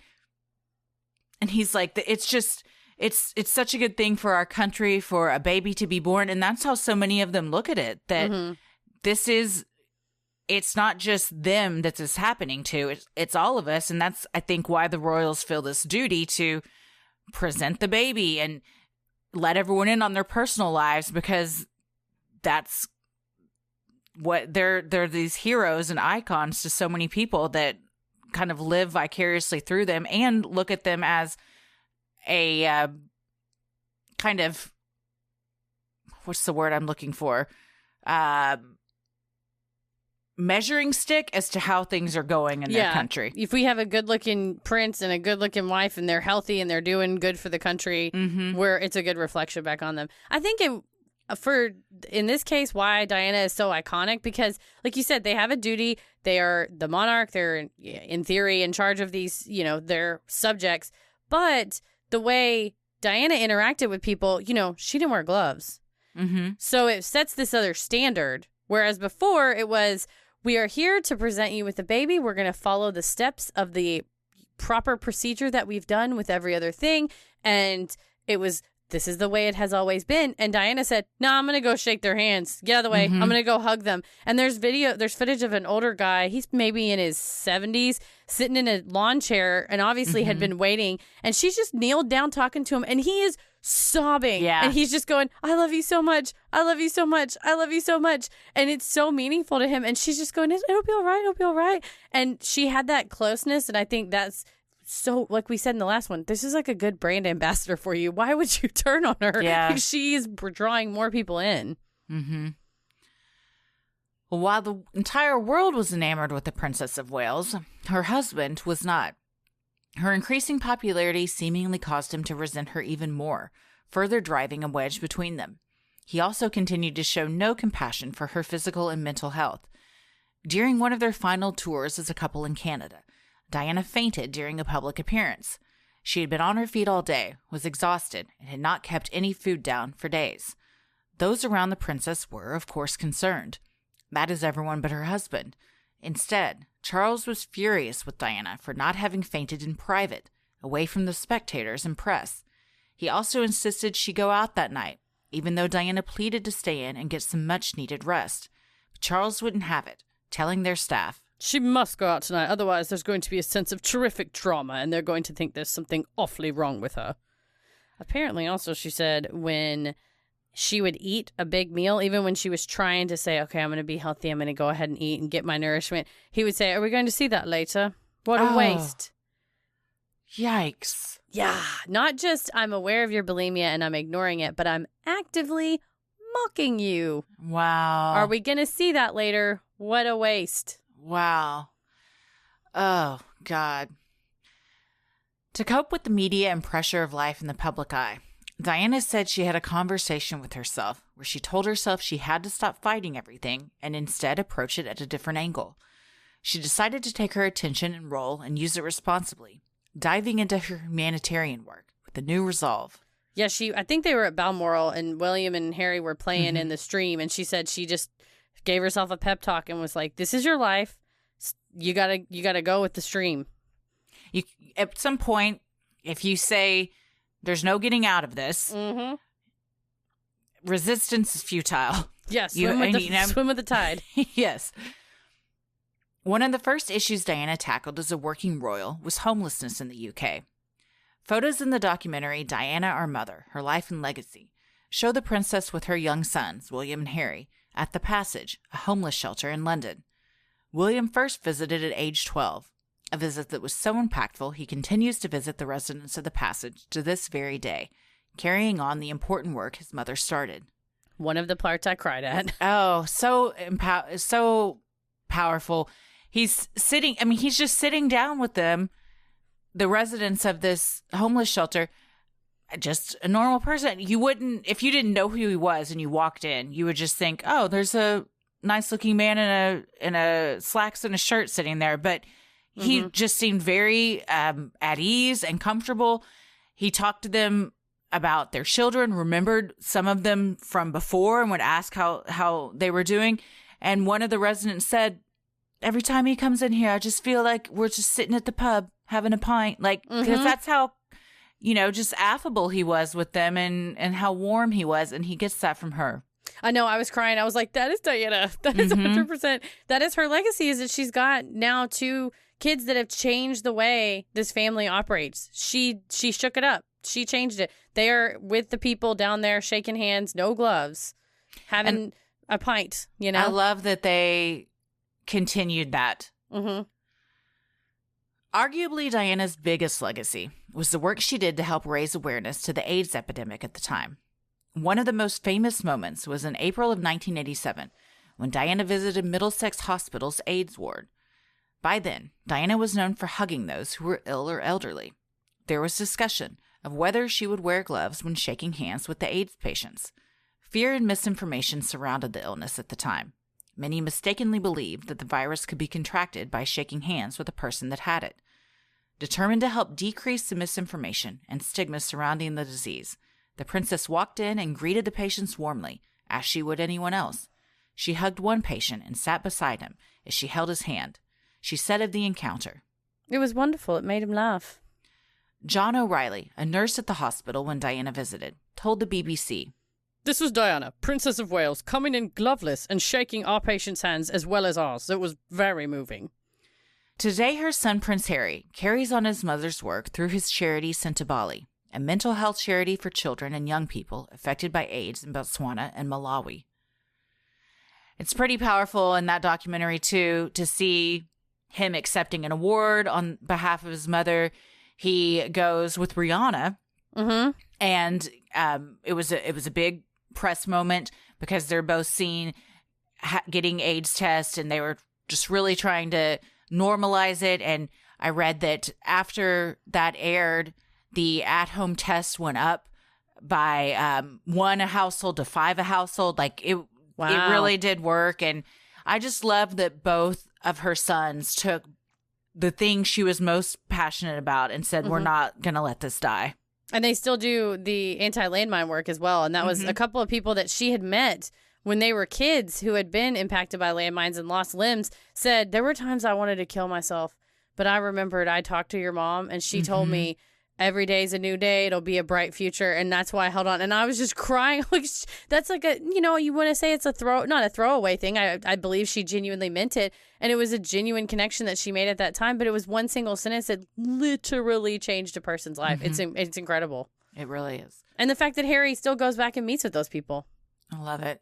Speaker 2: And he's like, it's such a good thing for our country, for a baby to be born. And that's how so many of them look at it, that it's not just them that this is happening to, it's all of us. And that's, I think, why the Royals feel this duty to present the baby and let everyone in on their personal lives, because that's what they're these heroes and icons to so many people that kind of live vicariously through them and look at them as a kind of, what's the word I'm looking for? Measuring stick as to how things are going in their country. If we have a good-looking prince and a good-looking wife and they're healthy and they're doing good for the country, where it's a good reflection back on them. I think in this case, why Diana is so iconic, because like you said, they have a duty. They are the monarch. They're in theory in charge of these, their subjects. But the way Diana interacted with people, she didn't wear gloves. So it sets this other standard. Whereas before it was, we are here to present you with a baby. We're going to follow the steps of the proper procedure that we've done with every other thing. And it was, this is the way it has always been. And Diana said, no, I'm going to go shake their hands. Get out of the way. I'm going to go hug them. And there's footage of an older guy. He's maybe in his 70s, sitting in a lawn chair and obviously had been waiting. And she's just kneeled down talking to him. And he is sobbing. Yeah. And he's just going, I love you so much. I love you so much. I love you so much. And it's so meaningful to him. And she's just going, it'll be all right. It'll be all right. And she had that closeness. And I think that's, so, like we said in the last one, this is like a good brand ambassador for you. Why would you turn on her? Yeah. She's drawing more people in. Well, while the entire world was enamored with the Princess of Wales, her husband was not. Her increasing popularity seemingly caused him to resent her even more, further driving a wedge between them. He also continued to show no compassion for her physical and mental health. During one of their final tours as a couple in Canada, Diana fainted during a public appearance. She had been on her feet all day, was exhausted, and had not kept any food down for days. Those around the princess were, of course, concerned. That is everyone but her husband. Instead, Charles was furious with Diana for not having fainted in private, away from the spectators and press. He also insisted she go out that night, even though Diana pleaded to stay in and get some much-needed rest. But Charles wouldn't have it, telling their staff,
Speaker 1: she must go out tonight, otherwise there's going to be a sense of terrific trauma and they're going to think there's something awfully wrong with her. Apparently also she said when she would eat a big meal, even when she was trying to say, okay, I'm going to be healthy, I'm going to go ahead and eat and get my nourishment, he would say, are we going to see that later? What a waste.
Speaker 2: Yikes.
Speaker 1: Yeah, not just I'm aware of your bulimia and I'm ignoring it, but I'm actively mocking you.
Speaker 2: Wow.
Speaker 1: Are we going to see that later? What a waste.
Speaker 2: Wow. Oh, God. To cope with the media and pressure of life in the public eye, Diana said she had a conversation with herself where she told herself she had to stop fighting everything and instead approach it at a different angle. She decided to take her attention and role and use it responsibly, diving into her humanitarian work with a new resolve.
Speaker 1: Yeah, I think they were at Balmoral and William and Harry were playing in the stream, and she said she just gave herself a pep talk and was like, this is your life. You gotta go with the stream.
Speaker 2: At some point, if you say there's no getting out of this, resistance is futile.
Speaker 1: Yes, swim with the tide.
Speaker 2: Yes. One of the first issues Diana tackled as a working royal was homelessness in the UK. Photos in the documentary Diana Our Mother, Her Life and Legacy show the princess with her young sons, William and Harry, at the Passage, a homeless shelter in London. William first visited at age 12, a visit that was so impactful he continues to visit the residents of the Passage to this very day, carrying on the important work his mother started.
Speaker 1: One of the parts I cried at.
Speaker 2: Oh, so powerful. He's just sitting down with them, the residents of this homeless shelter, just a normal person. You wouldn't, if you didn't know who he was and you walked in, you would just think, oh, there's a nice looking man in a slacks and a shirt sitting there. But he just seemed very at ease and comfortable. He talked to them about their children, remembered some of them from before, and would ask how they were doing. And one of the residents said, every time he comes in here, I just feel like we're just sitting at the pub having a pint. Like, because that's how, just affable he was with them and how warm he was. And he gets that from her.
Speaker 1: I know. I was crying. I was like, that is Diana. That is 100%. That is her legacy, is that she's got now 2 kids that have changed the way this family operates. She shook it up. She changed it. They are with the people down there, shaking hands, no gloves, having a pint,
Speaker 2: I love that they continued that. Arguably, Diana's biggest legacy was the work she did to help raise awareness to the AIDS epidemic at the time. One of the most famous moments was in April of 1987, when Diana visited Middlesex Hospital's AIDS ward. By then, Diana was known for hugging those who were ill or elderly. There was discussion of whether she would wear gloves when shaking hands with the AIDS patients. Fear and misinformation surrounded the illness at the time. Many mistakenly believed that the virus could be contracted by shaking hands with a person that had it. Determined to help decrease the misinformation and stigma surrounding the disease, the princess walked in and greeted the patients warmly, as she would anyone else. She hugged one patient and sat beside him as she held his hand. She said of the encounter,
Speaker 1: "It was wonderful. It made him laugh."
Speaker 2: John O'Reilly, a nurse at the hospital when Diana visited, told the BBC,
Speaker 1: "This was Diana, Princess of Wales, coming in gloveless and shaking our patients' hands as well as ours. It was very moving."
Speaker 2: Today, her son, Prince Harry, carries on his mother's work through his charity Sintibali, a mental health charity for children and young people affected by AIDS in Botswana and Malawi. It's pretty powerful in that documentary, too, to see him accepting an award on behalf of his mother. He goes with Rihanna, and it was a big press moment because they're both seen getting AIDS tests, and they were just really trying to normalize it. And I read that after that aired, the at-home tests went up by 1 a household to 5 a household. Like it really did work. And I just love that both of her sons took the thing she was most passionate about and said, we're not going to let this die.
Speaker 1: And they still do the anti-landmine work as well. And that was a couple of people that she had met when they were kids who had been impacted by landmines and lost limbs, said, there were times I wanted to kill myself, but I remembered I talked to your mom and she told me every day's a new day. It'll be a bright future. And that's why I held on. And I was just crying. Like, that's like you want to say it's not a throwaway thing. I believe she genuinely meant it. And it was a genuine connection that she made at that time. But it was one single sentence that literally changed a person's life. It's incredible.
Speaker 2: It really is.
Speaker 1: And the fact that Harry still goes back and meets with those people.
Speaker 2: I love it.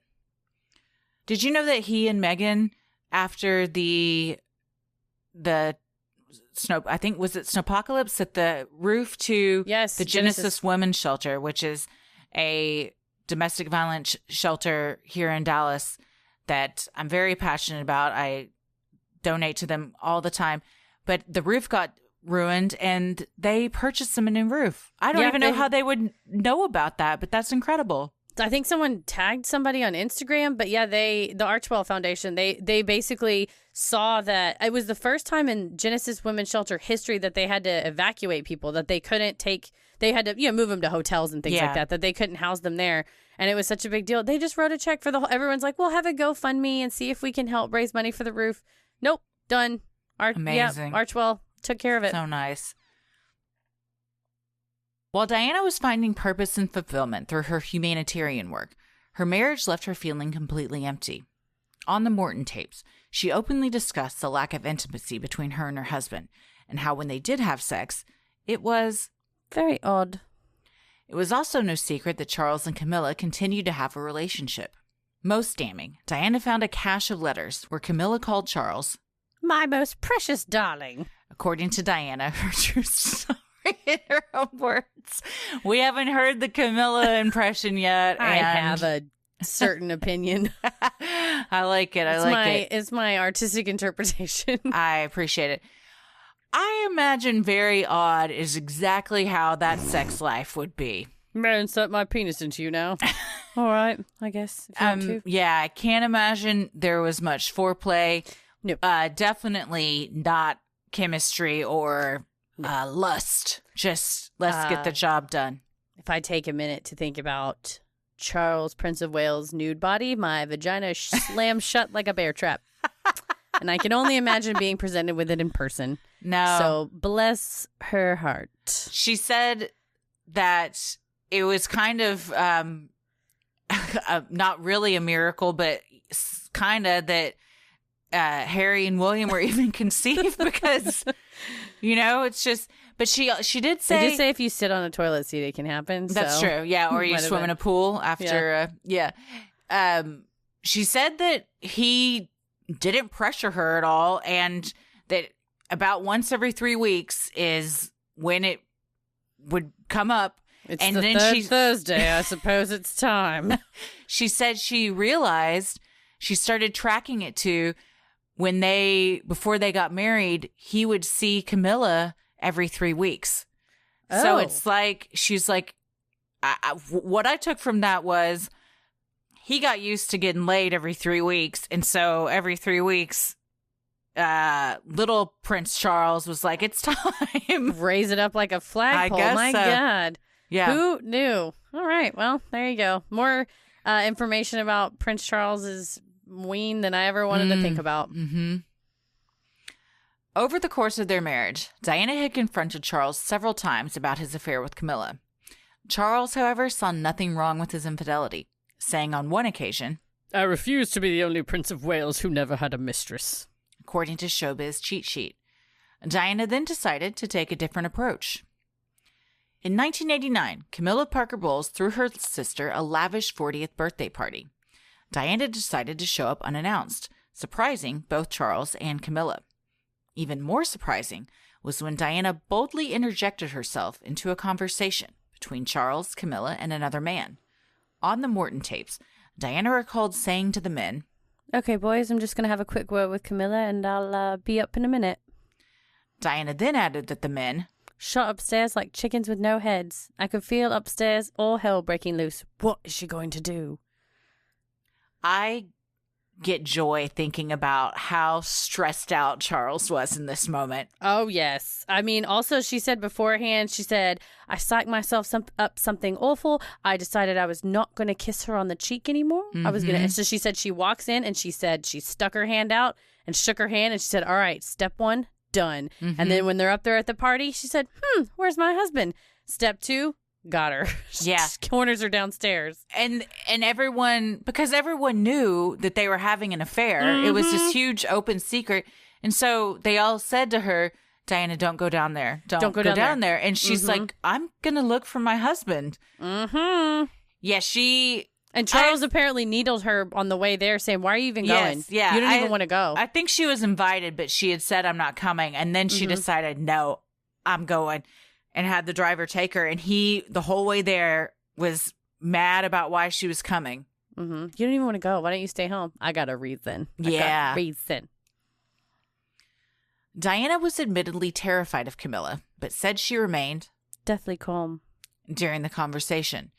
Speaker 2: Did you know that he and Meghan, after the snow, I think, was it Snowpocalypse, at the roof to the Genesis Women's Shelter, which is a domestic violence shelter here in Dallas that I'm very passionate about. I donate to them all the time. But the roof got ruined and they purchased them a new roof. I don't even know how they would know about that, but that's incredible.
Speaker 1: I think someone tagged somebody on Instagram, but yeah, the Archwell Foundation, they basically saw that it was the first time in Genesis Women's Shelter history that they had to evacuate people, that they couldn't take, they had to, move them to hotels and things like that they couldn't house them there. And it was such a big deal. They just wrote a check for the whole, everyone's like, we'll have a GoFundMe and see if we can help raise money for the roof. Nope. Done.
Speaker 2: Amazing.
Speaker 1: Yeah, Archwell took care of it.
Speaker 2: So nice. While Diana was finding purpose and fulfillment through her humanitarian work, her marriage left her feeling completely empty. On the Morton tapes, she openly discussed the lack of intimacy between her and her husband, and how when they did have sex, it was
Speaker 1: very odd.
Speaker 2: It was also no secret that Charles and Camilla continued to have a relationship. Most damning, Diana found a cache of letters where Camilla called Charles
Speaker 1: my most precious darling.
Speaker 2: According to Diana, her true story in her own words. We haven't heard the Camilla impression yet.
Speaker 1: I have a certain opinion.
Speaker 2: I like it.
Speaker 1: It's my artistic interpretation.
Speaker 2: I appreciate it. I imagine very odd is exactly how that sex life would be.
Speaker 1: Man, insert my penis into you now. All right, I guess. If you want to.
Speaker 2: Yeah, I can't imagine there was much foreplay.
Speaker 1: Nope.
Speaker 2: Definitely not chemistry or lust. Just let's get the job done.
Speaker 1: If I take a minute to think about Charles, Prince of Wales' nude body, my vagina slams shut like a bear trap. And I can only imagine being presented with it in person.
Speaker 2: No.
Speaker 1: So bless her heart.
Speaker 2: She said that it was kind of not really a miracle, but kind of that Harry and William were even conceived because, it's just, but she did say.
Speaker 1: They did say if you sit on a toilet seat, it can happen.
Speaker 2: That's true. Yeah. Or you swim in a pool after. She said that he didn't pressure her at all, and that about once every 3 weeks is when it would come up.
Speaker 1: It's and the then third Thursday. I suppose it's time.
Speaker 2: She said she realized she started tracking it to before they got married, he would see Camilla every 3 weeks. Oh. So it's like, she's like, what I took from that was he got used to getting laid every 3 weeks. And so every 3 weeks, little Prince Charles was like, it's time.
Speaker 1: Raise it up like a flagpole. My God.
Speaker 2: Yeah.
Speaker 1: Who knew? All right. Well, there you go. More information about Prince Charles's ween than I ever wanted to think about.
Speaker 2: Mm-hmm. Over the course of their marriage, Diana had confronted Charles several times about his affair with Camilla. Charles, however, saw nothing wrong with his infidelity, saying on one occasion,
Speaker 1: I refuse to be the only Prince of Wales who never had a mistress.
Speaker 2: According to Showbiz Cheat Sheet. Diana then decided to take a different approach. In 1989, Camilla Parker Bowles threw her sister a lavish 40th birthday party. Diana decided to show up unannounced, surprising both Charles and Camilla. Even more surprising was when Diana boldly interjected herself into a conversation between Charles, Camilla, and another man. On the Morton tapes, Diana recalled saying to the men,
Speaker 1: Okay, boys, I'm just going to have a quick word with Camilla and I'll be up in a minute.
Speaker 2: Diana then added that the men
Speaker 1: shot upstairs like chickens with no heads. I could feel upstairs all hell breaking loose. What is she going to do?
Speaker 2: I get joy thinking about how stressed out Charles was in this moment.
Speaker 1: Oh, yes. I mean, also, she said beforehand, she said, I psyched myself up something awful. I decided I was not going to kiss her on the cheek anymore.
Speaker 2: Mm-hmm.
Speaker 1: I was going to. And so she said she walks in and she said she stuck her hand out and shook her hand and she said, all right, step one, done.
Speaker 2: Mm-hmm.
Speaker 1: And then when they're up there at the party, she said, where's my husband? Step two, got her.
Speaker 2: Yeah.
Speaker 1: Corners are downstairs.
Speaker 2: And everyone, because everyone knew that they were having an affair.
Speaker 1: Mm-hmm.
Speaker 2: It was this huge open secret. And so they all said to her, Diana, don't go down there. Don't go down there. And she's like, I'm going to look for my husband.
Speaker 1: Mm-hmm.
Speaker 2: Yeah,
Speaker 1: And Charles apparently needled her on the way there, saying, why are you even going?
Speaker 2: Yeah.
Speaker 1: You don't even want to go.
Speaker 2: I think she was invited, but she had said, I'm not coming. And then she decided, no, I'm going. And had the driver take her. And he, the whole way there, was mad about why she was coming.
Speaker 1: Mm-hmm. You don't even want to go. Why don't you stay home? I got a reason.
Speaker 2: Yeah.
Speaker 1: Reason.
Speaker 2: Diana was admittedly terrified of Camilla, but said she remained
Speaker 1: deathly calm
Speaker 2: during the conversation.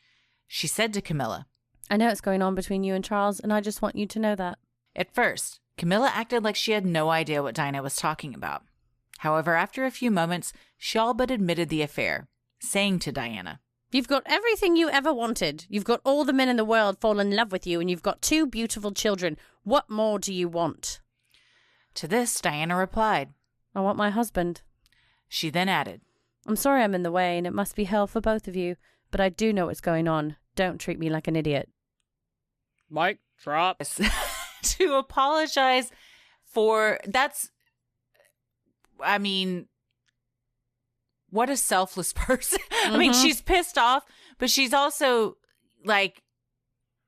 Speaker 2: She said to Camilla,
Speaker 1: I know what's going on between you and Charles, and I just want you to know that.
Speaker 2: At first, Camilla acted like she had no idea what Diana was talking about. However, after a few moments, she all but admitted the affair, saying to Diana,
Speaker 1: "You've got everything you ever wanted. You've got all the men in the world fall in love with you, and you've got 2 beautiful children. What more do you want?"
Speaker 2: To this, Diana replied,
Speaker 1: "I want my husband."
Speaker 2: She then added,
Speaker 1: "I'm sorry I'm in the way, and it must be hell for both of you, but I do know what's going on. Don't treat me like an idiot."
Speaker 3: Mic drop.
Speaker 2: To apologize for that's, I mean, what a selfless person. I mean, she's pissed off, but she's also like,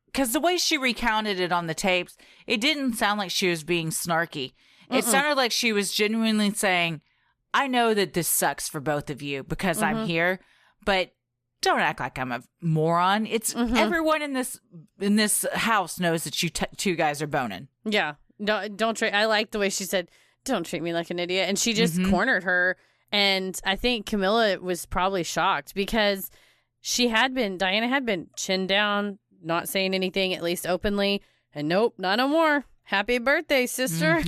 Speaker 2: because the way she recounted it on the tapes, it didn't sound like she was being snarky. It sounded like she was genuinely saying, I know that this sucks for both of you because I'm here, but don't act like I'm a moron. It's everyone in this house knows that you 2 guys are boning.
Speaker 1: Yeah. Don't treat. I like the way she said, "Don't treat me like an idiot," and she just cornered her. And I think Camilla was probably shocked because Diana had been chin down, not saying anything, at least openly. And nope, not no more. Happy birthday, sister.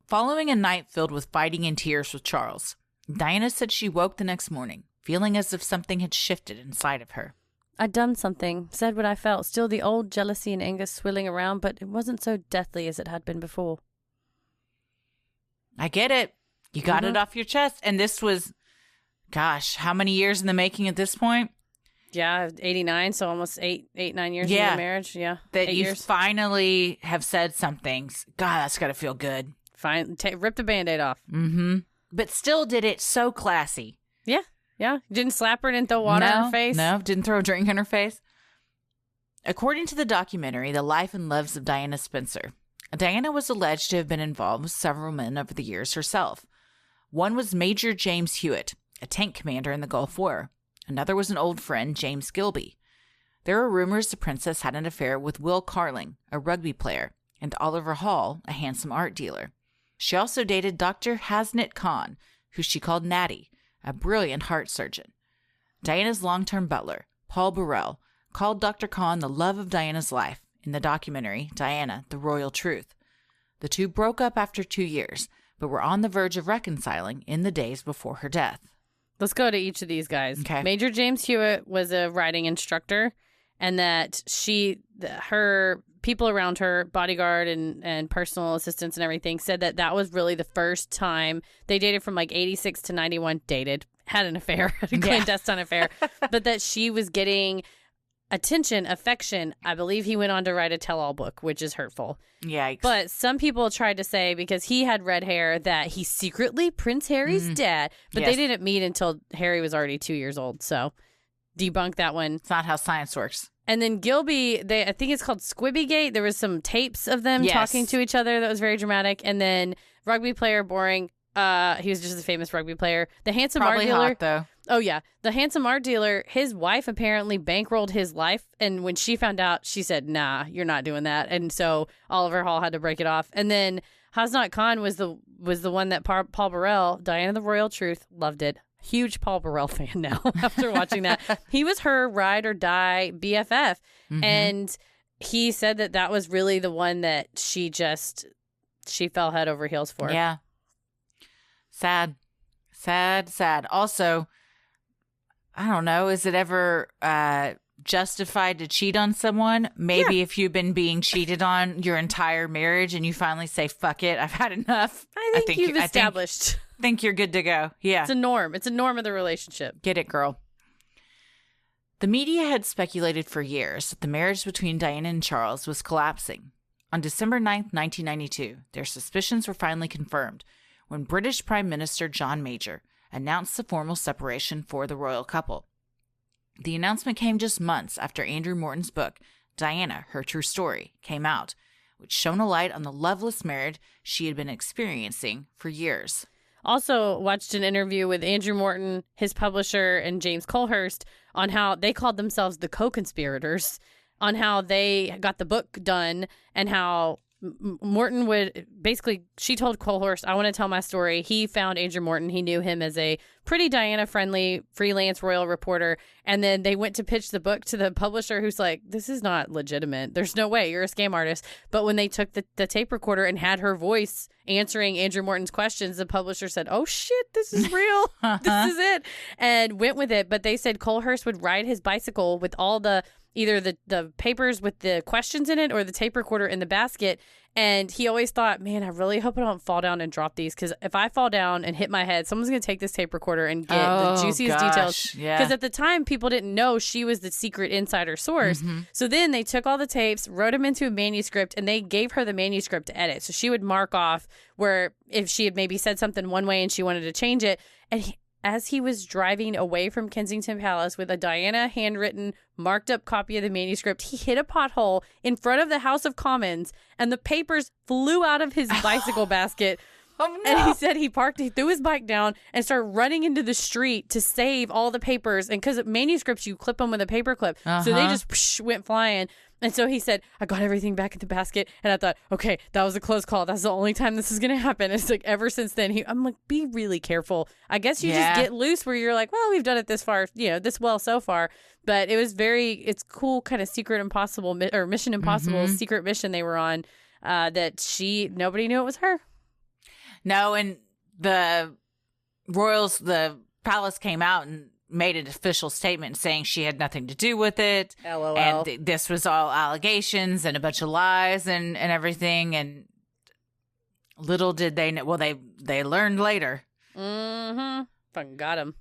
Speaker 2: Following a night filled with fighting and tears with Charles, Diana said she woke the next morning, feeling as if something had shifted inside of her.
Speaker 1: "I'd done something, said what I felt, still the old jealousy and anger swirling around, but it wasn't so deathly as it had been before."
Speaker 2: I get it. You got it off your chest. And this was, gosh, how many years in the making at this point?
Speaker 1: Yeah, 89, so almost 9 years into the marriage. Yeah,
Speaker 2: that
Speaker 1: 8
Speaker 2: you
Speaker 1: years.
Speaker 2: finally have said something. God, that's got to feel good.
Speaker 1: Fine, rip the Band-Aid off.
Speaker 2: But still did it so classy.
Speaker 1: Yeah. Didn't slap her, didn't throw water in her face.
Speaker 2: No, didn't throw a drink in her face. According to the documentary, The Life and Loves of Diana Spencer, Diana was alleged to have been involved with several men over the years herself. One was Major James Hewitt, a tank commander in the Gulf War. Another was an old friend, James Gilby. There were rumors the princess had an affair with Will Carling, a rugby player, and Oliver Hall, a handsome art dealer. She also dated Dr. Hasnat Khan, who she called Natty, a brilliant heart surgeon. Diana's long-term butler, Paul Burrell, called Dr. Khan the love of Diana's life in the documentary Diana, the Royal Truth. The two broke up after 2 years, but were on the verge of reconciling in the days before her death.
Speaker 1: Let's go to each of these guys.
Speaker 2: Okay.
Speaker 1: Major James Hewitt was a riding instructor, and that her people around her, bodyguard and personal assistants and everything, said that was really the first time they dated from like 86 to 91, had an affair, had a clandestine affair, but that she was getting attention, affection. I believe he went on to write a tell-all book, which is hurtful.
Speaker 2: Yikes.
Speaker 1: But some people tried to say, because he had red hair, that he's secretly Prince Harry's dad. But they didn't meet until Harry was already 2 years old. So debunk that one.
Speaker 2: It's not how science works.
Speaker 1: And then Gilby, I think it's called Squibbygate. There was some tapes of them talking to each other that was very dramatic. And then rugby player, boring. He was just a famous rugby player. The handsome art dealer.
Speaker 2: Hot, though.
Speaker 1: Oh, yeah. The handsome art dealer, his wife apparently bankrolled his life. And when she found out, she said, nah, you're not doing that. And so Oliver Hall had to break it off. And then Hasnat Khan was the one that Paul Burrell, Diana the Royal Truth, loved it. Huge Paul Burrell fan now after watching that. He was her ride or die BFF. And he said that was really the one that she fell head over heels for.
Speaker 2: Yeah. Sad. Also, I don't know, is it ever justified to cheat on someone? Maybe if you've been being cheated on your entire marriage and you finally say, fuck it, I've had enough.
Speaker 1: I think you've established.
Speaker 2: I think you're good to go. Yeah.
Speaker 1: It's a norm. It's a norm of the relationship.
Speaker 2: Get it, girl. The media had speculated for years that the marriage between Diana and Charles was collapsing. On December 9th, 1992, their suspicions were finally confirmed when British Prime Minister John Major announced the formal separation for the royal couple. The announcement came just months after Andrew Morton's book, Diana, Her True Story, came out, which shone a light on the loveless marriage she had been experiencing for years.
Speaker 1: Also watched an interview with Andrew Morton, his publisher, and James Colhurst on how they called themselves the co-conspirators, on how they got the book done and how Morton would basically, she told Colehorst, I want to tell my story. He found Andrew Morton. He knew him as a pretty Diana-friendly freelance royal reporter. And then they went to pitch the book to the publisher, who's like, this is not legitimate. There's no way. You're a scam artist. But when they took the tape recorder and had her voice answering Andrew Morton's questions, the publisher said, oh, shit, this is real. This is it. And went with it. But they said Colehorst would ride his bicycle with all either the papers with the questions in it or the tape recorder in the basket. And he always thought, man, I really hope I don't fall down and drop these, because if I fall down and hit my head, someone's going to take this tape recorder and get the juiciest details. Because at the time, people didn't know she was the secret insider source. Mm-hmm. So then they took all the tapes, wrote them into a manuscript, and they gave her the manuscript to edit. So she would mark off where if she had maybe said something one way and she wanted to change it. And as he was driving away from Kensington Palace with a Diana handwritten, marked up copy of the manuscript, he hit a pothole in front of the House of Commons, and the papers flew out of his bicycle basket. Oh, no. And he said he threw his bike down and started running into the street to save all the papers. And because manuscripts, you clip them with a paper clip. So they just went flying. And so he said, I got everything back in the basket. And I thought, okay, that was a close call. That's the only time this is going to happen. It's like ever since then, I'm like, be really careful. I guess you just get loose where you're like, well, we've done it this far, this well so far. But it was it's cool kind of Secret Impossible or Mission Impossible secret mission they were on that nobody knew it was her.
Speaker 2: No, and the palace came out and made an official statement saying she had nothing to do with it.
Speaker 1: LOL.
Speaker 2: And this was all allegations and a bunch of lies and everything. And little did they know. Well, they learned later.
Speaker 1: Mm-hmm. Fucking got him.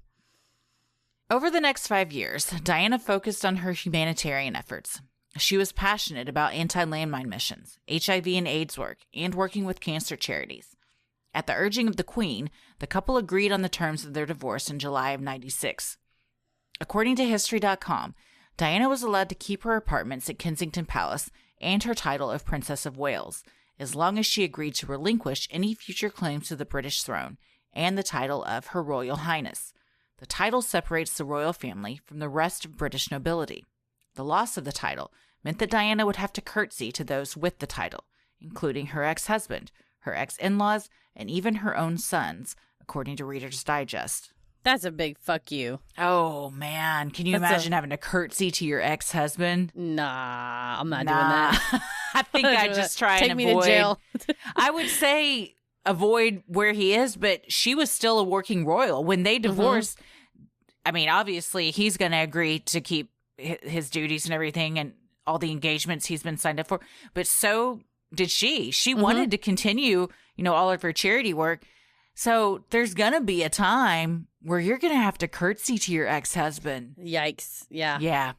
Speaker 2: Over the next 5 years, Diana focused on her humanitarian efforts. She was passionate about anti-landmine missions, HIV and AIDS work, and working with cancer charities. At the urging of the Queen, the couple agreed on the terms of their divorce in July of 96. According to History.com, Diana was allowed to keep her apartments at Kensington Palace and her title of Princess of Wales, as long as she agreed to relinquish any future claims to the British throne and the title of Her Royal Highness. The title separates the royal family from the rest of British nobility. The loss of the title meant that Diana would have to curtsy to those with the title, including her ex-husband, her ex-in-laws, and even her own sons, according to Reader's Digest.
Speaker 1: That's a big fuck you.
Speaker 2: Oh, man. Can you imagine having to curtsy to your ex-husband?
Speaker 1: Nah, I'm not doing that.
Speaker 2: I think I'd just try and avoid.
Speaker 1: Take me to jail.
Speaker 2: I would say avoid where he is, but she was still a working royal. When they divorced, I mean, obviously, he's going to agree to keep his duties and everything and all the engagements he's been signed up for. But so did she. She wanted to continue, all of her charity work. So there's going to be a time where you're going to have to curtsy to your ex-husband.
Speaker 1: Yikes. Yeah.
Speaker 2: Yeah.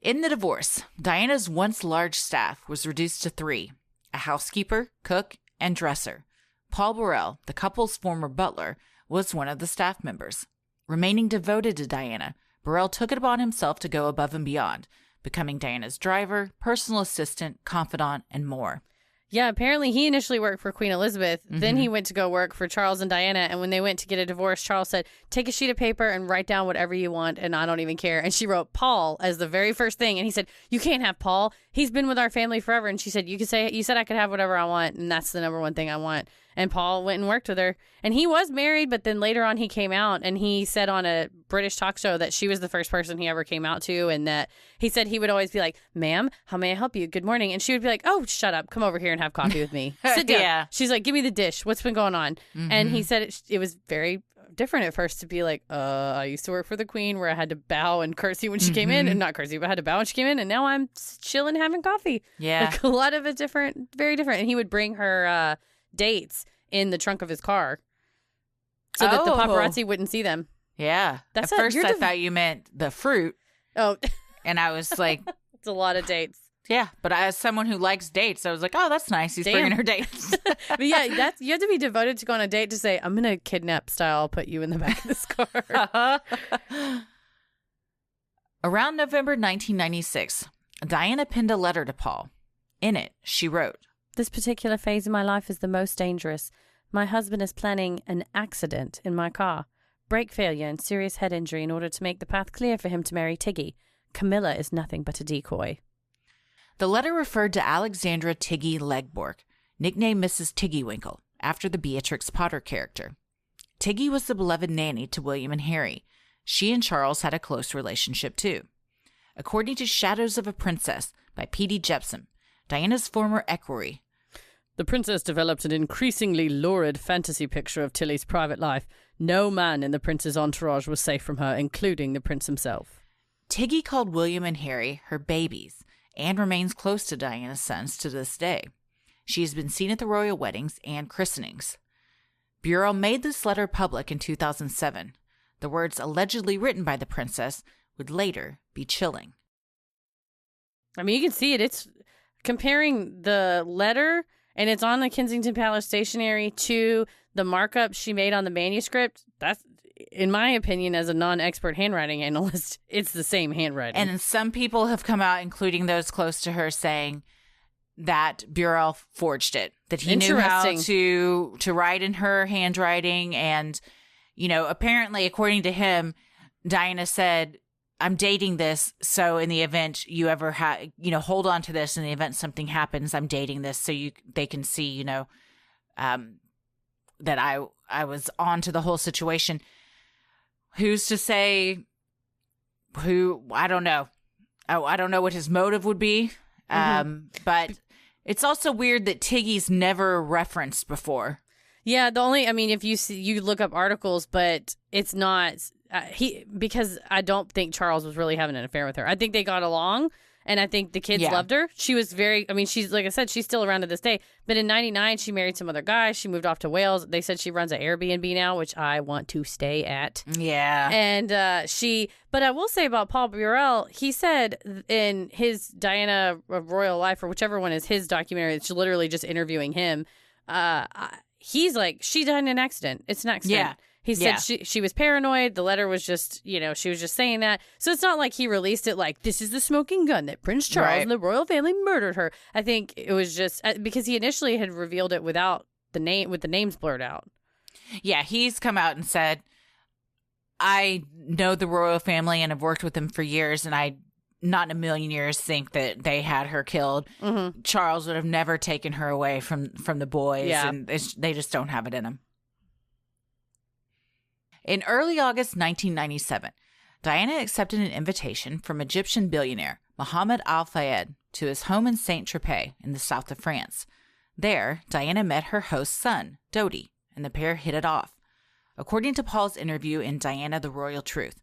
Speaker 2: In the divorce, Diana's once large staff was reduced to 3, a housekeeper, cook, and dresser. Paul Burrell, the couple's former butler, was one of the staff members. Remaining devoted to Diana, Burrell took it upon himself to go above and beyond, becoming Diana's driver, personal assistant, confidant, and more.
Speaker 1: Yeah, apparently he initially worked for Queen Elizabeth. Then he went to go work for Charles and Diana. And when they went to get a divorce, Charles said, take a sheet of paper and write down whatever you want, and I don't even care. And she wrote Paul as the very first thing. And he said, you can't have Paul. He's been with our family forever. And she said, you said I could have whatever I want, and that's the number one thing I want. And Paul went and worked with her. And he was married, but then later on he came out and he said on a British talk show that she was the first person he ever came out to, and that he said he would always be like, ma'am, how may I help you? Good morning. And she would be like, oh, shut up. Come over here and have coffee with me. Sit down.
Speaker 2: Yeah.
Speaker 1: She's like, give me the dish. What's been going on? And he said it was very different at first to be like, I used to work for the Queen where I had to bow and curtsy when she came in, and not curtsy, but I had to bow when she came in, and now I'm chilling having coffee.
Speaker 2: Yeah.
Speaker 1: Like a lot of it different, very different. And he would bring her dates in the trunk of his car so that the paparazzi wouldn't see them.
Speaker 2: Yeah. At first I thought you meant the fruit.
Speaker 1: Oh.
Speaker 2: And I was like,
Speaker 1: it's a lot of dates.
Speaker 2: Yeah. But as someone who likes dates, I was like, oh, that's nice. He's bringing her dates.
Speaker 1: But yeah, you have to be devoted to go on a date to say, I'm going to kidnap style put you in the back of this car.
Speaker 2: Around November 1996, Diana penned a letter to Paul. In it, she wrote,
Speaker 1: this particular phase of my life is the most dangerous. My husband is planning an accident in my car. Brake failure and serious head injury in order to make the path clear for him to marry Tiggy. Camilla is nothing but a decoy.
Speaker 2: The letter referred to Alexandra Tiggy Legborg, nicknamed Mrs. Tiggywinkle, after the Beatrix Potter character. Tiggy was the beloved nanny to William and Harry. She and Charles had a close relationship, too. According to Shadows of a Princess by P.D. Jepson, Diana's former equerry,
Speaker 1: the princess developed an increasingly lurid fantasy picture of Tilly's private life. No man in the prince's entourage was safe from her, including the prince himself.
Speaker 2: Tiggy called William and Harry her babies and remains close to Diana's sons to this day. She has been seen at the royal weddings and christenings. Burrell made this letter public in 2007. The words allegedly written by the princess would later be chilling.
Speaker 1: I mean, you can see it. It's comparing the letter, and it's on the Kensington Palace stationery, to the markup she made on the manuscript. That's, in my opinion, as a non-expert handwriting analyst, it's the same handwriting.
Speaker 2: And some people have come out, including those close to her, saying that Burrell forged it, that he knew how to write in her handwriting. And, you know, apparently, according to him, Diana said, I'm dating this, so in the event you ever hold on to this in the event something happens, I'm dating this so they can see, that I was on to the whole situation. Who's to say I don't know. I don't know what his motive would be. But it's also weird that Tiggy's never referenced before.
Speaker 1: Yeah, if you look up articles, but it's not because I don't think Charles was really having an affair with her. I think they got along, and I think the kids loved her. She was she's, like I said, she's still around to this day. But in 99, she married some other guy. She moved off to Wales. They said she runs an Airbnb now, which I want to stay at.
Speaker 2: Yeah.
Speaker 1: And but I will say about Paul Burrell, he said in his Diana of Royal Life, or whichever one is his documentary, it's literally just interviewing him. He's like, she died in an accident. It's an accident.
Speaker 2: Yeah.
Speaker 1: He said she was paranoid. The letter was just, she was just saying that. So it's not like he released it like, this is the smoking gun that Prince Charles and the royal family murdered her. I think it was just because he initially had revealed it without the name, with the names blurred out.
Speaker 2: Yeah, he's come out and said, I know the royal family and have worked with them for years, and I not in a million years think that they had her killed. Mm-hmm. Charles would have never taken her away from the boys, and they just don't have it in them. In early August 1997, Diana accepted an invitation from Egyptian billionaire Mohammed Al Fayed to his home in Saint-Tropez in the south of France. There, Diana met her host's son, Dodi, and the pair hit it off. According to Paul's interview in Diana the Royal Truth,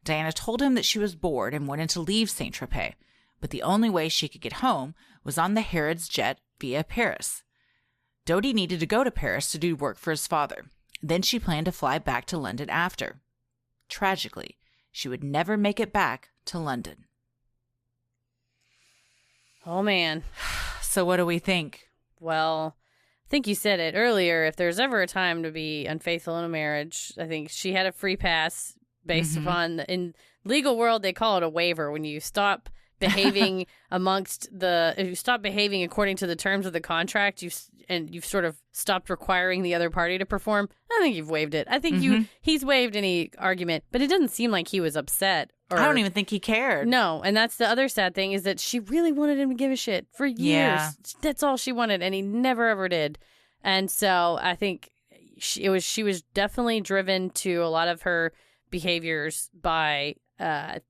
Speaker 2: Diana told him that she was bored and wanted to leave Saint-Tropez, but the only way she could get home was on the Harrods jet via Paris. Dodi needed to go to Paris to do work for his father. Then she planned to fly back to London after. Tragically, she would never make it back to London.
Speaker 1: Oh, man.
Speaker 2: So what do we think?
Speaker 1: Well, I think you said it earlier. If there's ever a time to be unfaithful in a marriage, I think she had a free pass based upon, in legal world, they call it a waiver. When you stop behaving if you stop behaving according to the terms of the contract, you've sort of stopped requiring the other party to perform, I think you've waived it. I think he's waived any argument, but it doesn't seem like he was upset.
Speaker 2: I don't even think he cared.
Speaker 1: No, and that's the other sad thing, is that she really wanted him to give a shit for years. Yeah. That's all she wanted, and he never ever did. And so I think she was definitely driven to a lot of her behaviors by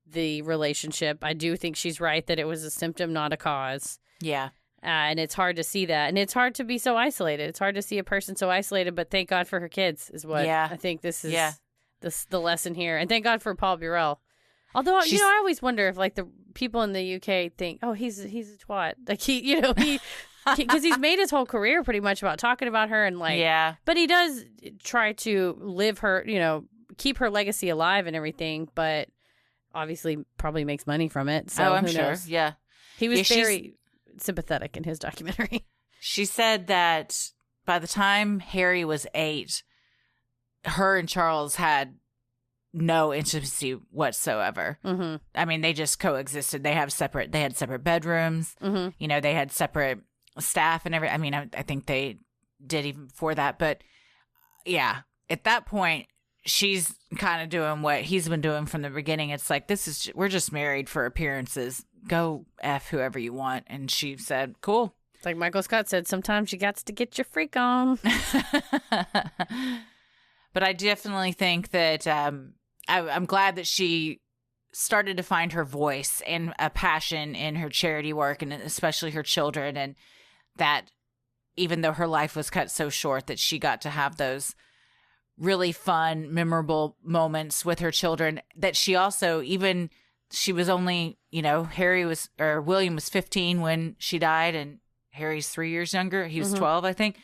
Speaker 1: the relationship. I do think she's right that it was a symptom, not a cause.
Speaker 2: Yeah.
Speaker 1: And it's hard to see that. And it's hard to be so isolated. It's hard to see a person so isolated, but thank God for her kids is what I think this is the lesson here. And thank God for Paul Burrell. Although, I always wonder if, like, the people in the UK think, oh, he's a twat. Like, he because he's made his whole career pretty much about talking about her and, like, but he does try to live her, keep her legacy alive and everything, but obviously probably makes money from it. So
Speaker 2: I'm
Speaker 1: who
Speaker 2: sure.
Speaker 1: knows?
Speaker 2: Yeah.
Speaker 1: He was very sympathetic in his documentary.
Speaker 2: She said that by the time Harry was 8, her and Charles had no intimacy whatsoever. Mm-hmm. I mean, they just coexisted. They had separate bedrooms. Mm-hmm. They had separate staff and everything. I mean, I think they did even before that. But yeah, at that point, she's kind of doing what he's been doing from the beginning. It's like, we're just married for appearances. go F whoever you want. And she said, cool.
Speaker 1: It's like Michael Scott said, sometimes you got to get your freak on.
Speaker 2: But I definitely think that I'm glad that she started to find her voice and a passion in her charity work, and especially her children, and that even though her life was cut so short, that she got to have those really fun, memorable moments with her children. That she also, even she was only, William was 15 when she died, and Harry's 3 years younger. He was 12, I think.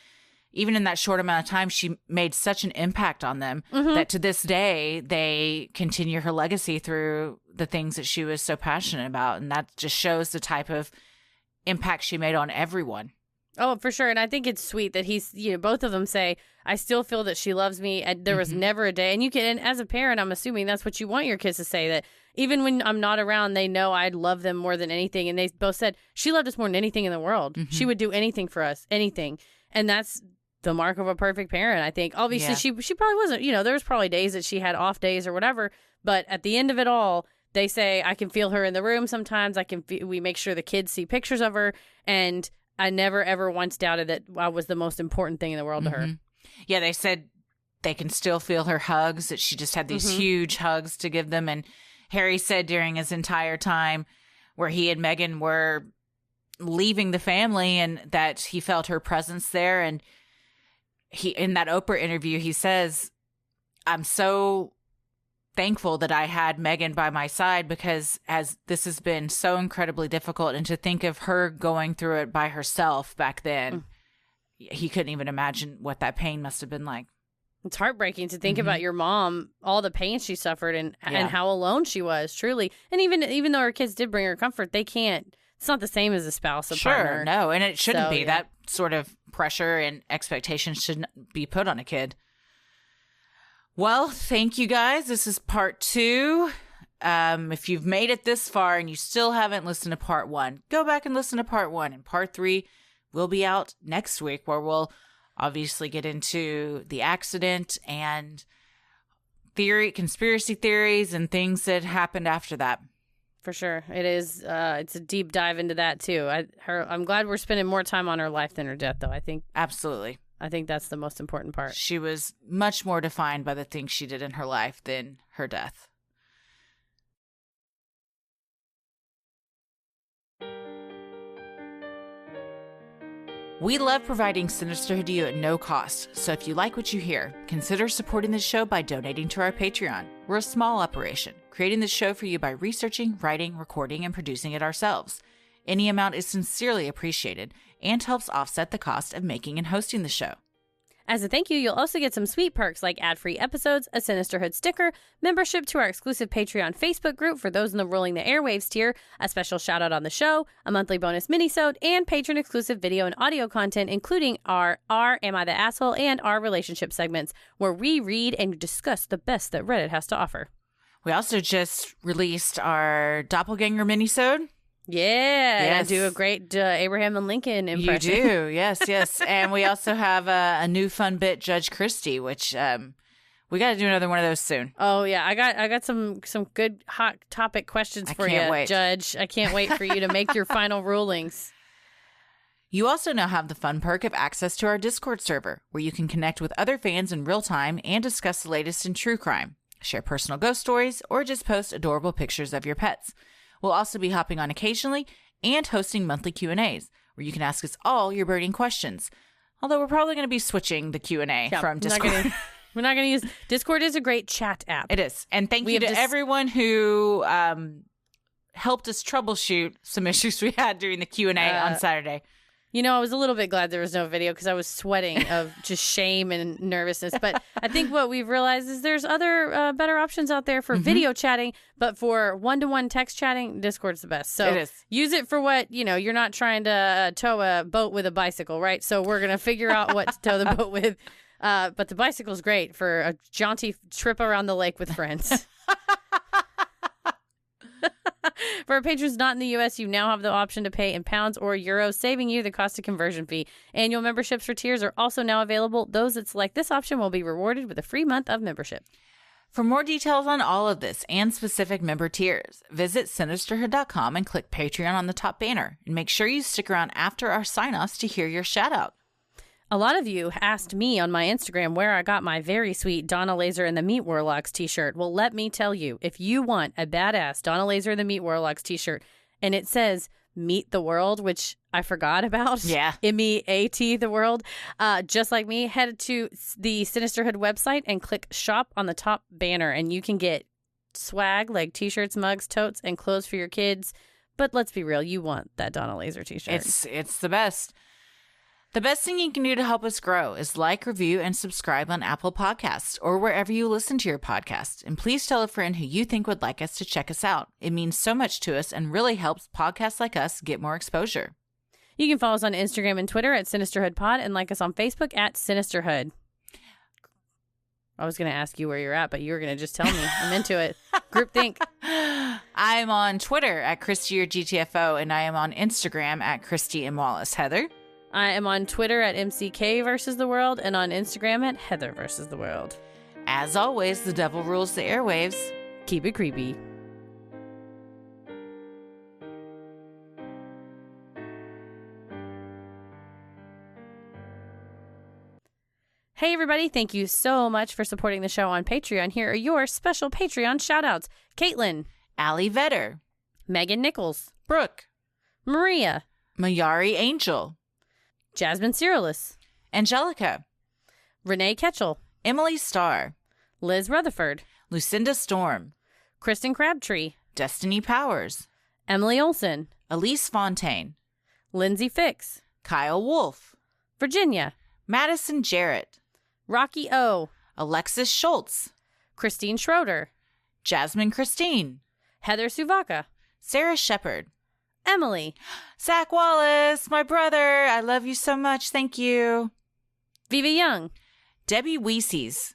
Speaker 2: Even in that short amount of time, she made such an impact on them that to this day, they continue her legacy through the things that she was so passionate about. And that just shows the type of impact she made on everyone.
Speaker 1: Oh, for sure. And I think it's sweet that he's, both of them say, I still feel that she loves me. And there was never a day. And as a parent, I'm assuming that's what you want your kids to say, that even when I'm not around, they know I'd love them more than anything. And they both said, she loved us more than anything in the world. She would do anything for us, anything. And that's the mark of a perfect parent, I think. Obviously, she probably wasn't, there was probably days that she had off days or whatever. But at the end of it all, they say, I can feel her in the room sometimes. We make sure the kids see pictures of her. And I never, ever once doubted that I was the most important thing in the world to her.
Speaker 2: Yeah, they said they can still feel her hugs, that she just had these huge hugs to give them. And Harry said during his entire time where he and Meghan were leaving the family, and that he felt her presence there. And he, in that Oprah interview, he says, I'm so thankful that I had Meghan by my side, because as this has been so incredibly difficult, and to think of her going through it by herself back then, he couldn't even imagine what that pain must have been like.
Speaker 1: It's heartbreaking to think about your mom, all the pain she suffered, and how alone she was, truly. And even though her kids did bring her comfort, they can't. It's not the same as a spouse, a partner.
Speaker 2: No, and it shouldn't be. That sort of pressure and expectation shouldn't be put on a kid. Well, thank you guys. This is part 2. If you've made it this far and you still haven't listened to part 1, go back and listen to part 1. And part 3 will be out next week, where we'll obviously get into the accident and conspiracy theories and things that happened after that.
Speaker 1: For sure. It is. It's a deep dive into that, too. I'm glad we're spending more time on her life than her death, though. I think.
Speaker 2: Absolutely.
Speaker 1: I think that's the most important part.
Speaker 2: She was much more defined by the things she did in her life than her death. We love providing Sinisterhood to you at no cost, so if you like what you hear, consider supporting the show by donating to our Patreon. We're a small operation, creating this show for you by researching, writing, recording, and producing it ourselves. Any amount is sincerely appreciated and helps offset the cost of making and hosting the show.
Speaker 1: As a thank you, you'll also get some sweet perks like ad-free episodes, a Sinisterhood sticker, membership to our exclusive Patreon Facebook group for those in the Rolling the Airwaves tier, a special shout-out on the show, a monthly bonus mini-sode, and patron-exclusive video and audio content, including our Am I the Asshole and our relationship segments, where we read and discuss the best that Reddit has to offer.
Speaker 2: We also just released our Doppelganger mini-sode.
Speaker 1: Yeah, yes. I do a great Abraham and Lincoln impression.
Speaker 2: You do, yes. And we also have a new fun bit, Judge Christie, which we got to do another one of those soon.
Speaker 1: Oh yeah, I got some good hot topic questions for you,
Speaker 2: wait.
Speaker 1: Judge. I can't wait for you to make your final rulings.
Speaker 2: You also now have the fun perk of access to our Discord server, where you can connect with other fans in real time and discuss the latest in true crime, share personal ghost stories, or just post adorable pictures of your pets. We'll also be hopping on occasionally and hosting monthly Q&As, where you can ask us all your burning questions. Although we're probably going to be switching the Q&A from Discord.
Speaker 1: We're not going to use... Discord is a great chat app.
Speaker 2: It is. And thank you to everyone who helped us troubleshoot some issues we had during the Q&A on Saturday.
Speaker 1: I was a little bit glad there was no video because I was sweating of just shame and nervousness. But I think what we've realized is there's other better options out there for video chatting. But for one-to-one text chatting, Discord's the best. So
Speaker 2: it is.
Speaker 1: Use it for what, you're not trying to tow a boat with a bicycle, right? So we're going to figure out what to tow the boat with. But the bicycle's great for a jaunty trip around the lake with friends. For our patrons not in the U.S., you now have the option to pay in pounds or euros, saving you the cost of conversion fee. Annual memberships for tiers are also now available. Those that select this option will be rewarded with a free month of membership.
Speaker 2: For more details on all of this and specific member tiers, visit Sinisterhood.com and click Patreon on the top banner. And make sure you stick around after our sign-offs to hear your shout-out.
Speaker 1: A lot of you asked me on my Instagram where I got my very sweet Donna Laser and the Meat Warlocks t-shirt. Well, let me tell you, if you want a badass Donna Laser and the Meat Warlocks t-shirt, and it says Meet the World, which I forgot about.
Speaker 2: Yeah.
Speaker 1: M-E-A-T, the world. Just like me, head to the Sinisterhood website and click shop on the top banner, and you can get swag like t-shirts, mugs, totes, and clothes for your kids. But let's be real, you want that Donna Laser t-shirt.
Speaker 2: It's the best. The best thing you can do to help us grow is like, review, and subscribe on Apple Podcasts or wherever you listen to your podcast. And please tell a friend who you think would like us to check us out. It means so much to us and really helps podcasts like us get more exposure.
Speaker 1: You can follow us on Instagram and Twitter at Sinisterhood Pod and like us on Facebook at Sinisterhood. I was going to ask you where you're at, but you were going to just tell me. I'm into it. Groupthink.
Speaker 2: I'm on Twitter at Christy or GTFO, and I am on Instagram at Christy M. Wallace. Heather?
Speaker 1: I am on Twitter at MCK versus the world and on Instagram at Heather versus the world.
Speaker 2: As always, the devil rules the airwaves.
Speaker 1: Keep it creepy. Hey everybody, thank you so much for supporting the show on Patreon. Here are your special Patreon shoutouts. Caitlin.
Speaker 2: Allie Vetter.
Speaker 1: Megan Nichols.
Speaker 2: Brooke.
Speaker 1: Maria.
Speaker 2: Mayari Angel.
Speaker 1: Jasmine Cyrillus.
Speaker 2: Angelica.
Speaker 1: Renee Ketchel.
Speaker 2: Emily Starr.
Speaker 1: Liz Rutherford.
Speaker 2: Lucinda Storm.
Speaker 1: Kristen Crabtree.
Speaker 2: Destiny Powers.
Speaker 1: Emily Olson.
Speaker 2: Elise Fontaine.
Speaker 1: Lindsay Fix.
Speaker 2: Kyle Wolf.
Speaker 1: Virginia.
Speaker 2: Madison Jarrett.
Speaker 1: Rocky O.
Speaker 2: Alexis Schultz.
Speaker 1: Christine Schroeder.
Speaker 2: Jasmine Christine.
Speaker 1: Heather Suvaka.
Speaker 2: Sarah Shepard.
Speaker 1: Emily.
Speaker 2: Zach Wallace, my brother. I love you so much. Thank you.
Speaker 1: Viva Young.
Speaker 2: Debbie Weeses.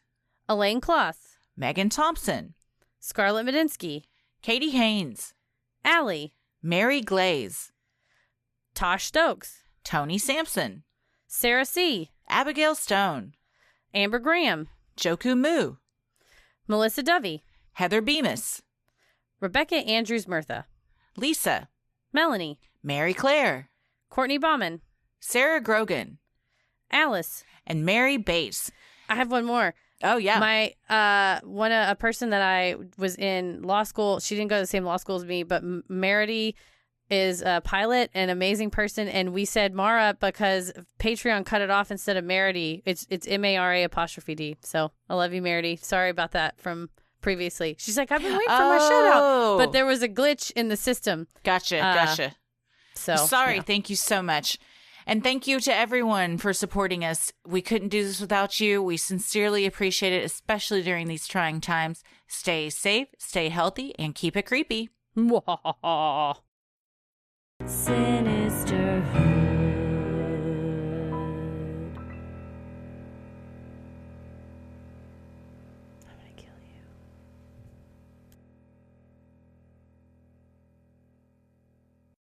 Speaker 1: Elaine Kloss.
Speaker 2: Megan Thompson.
Speaker 1: Scarlett Medinsky.
Speaker 2: Katie Haynes.
Speaker 1: Allie.
Speaker 2: Mary Glaze.
Speaker 1: Tosh Stokes.
Speaker 2: Tony Sampson.
Speaker 1: Sarah C.
Speaker 2: Abigail Stone.
Speaker 1: Amber Graham.
Speaker 2: Joku Moo.
Speaker 1: Melissa Dovey.
Speaker 2: Heather Bemis.
Speaker 1: Rebecca Andrews Murtha.
Speaker 2: Lisa.
Speaker 1: Melanie.
Speaker 2: Mary Claire.
Speaker 1: Courtney Bauman.
Speaker 2: Sarah Grogan.
Speaker 1: Alice.
Speaker 2: And Mary Bates.
Speaker 1: I have one more.
Speaker 2: Oh, yeah.
Speaker 1: My a person that I was in law school, she didn't go to the same law school as me, but Merity is a pilot, an amazing person, and we said Mara because Patreon cut it off instead of Merity. It's Mara''D. So I love you, Merity. Sorry about that from previously. She's like, I've been waiting for my shout out, but there was a glitch in the system.
Speaker 2: Gotcha.
Speaker 1: So
Speaker 2: sorry.
Speaker 1: Yeah.
Speaker 2: Thank you so much. And thank you to everyone for supporting us. We couldn't do this without you. We sincerely appreciate it, especially during these trying times. Stay safe, stay healthy, and keep it creepy.
Speaker 1: Sinister.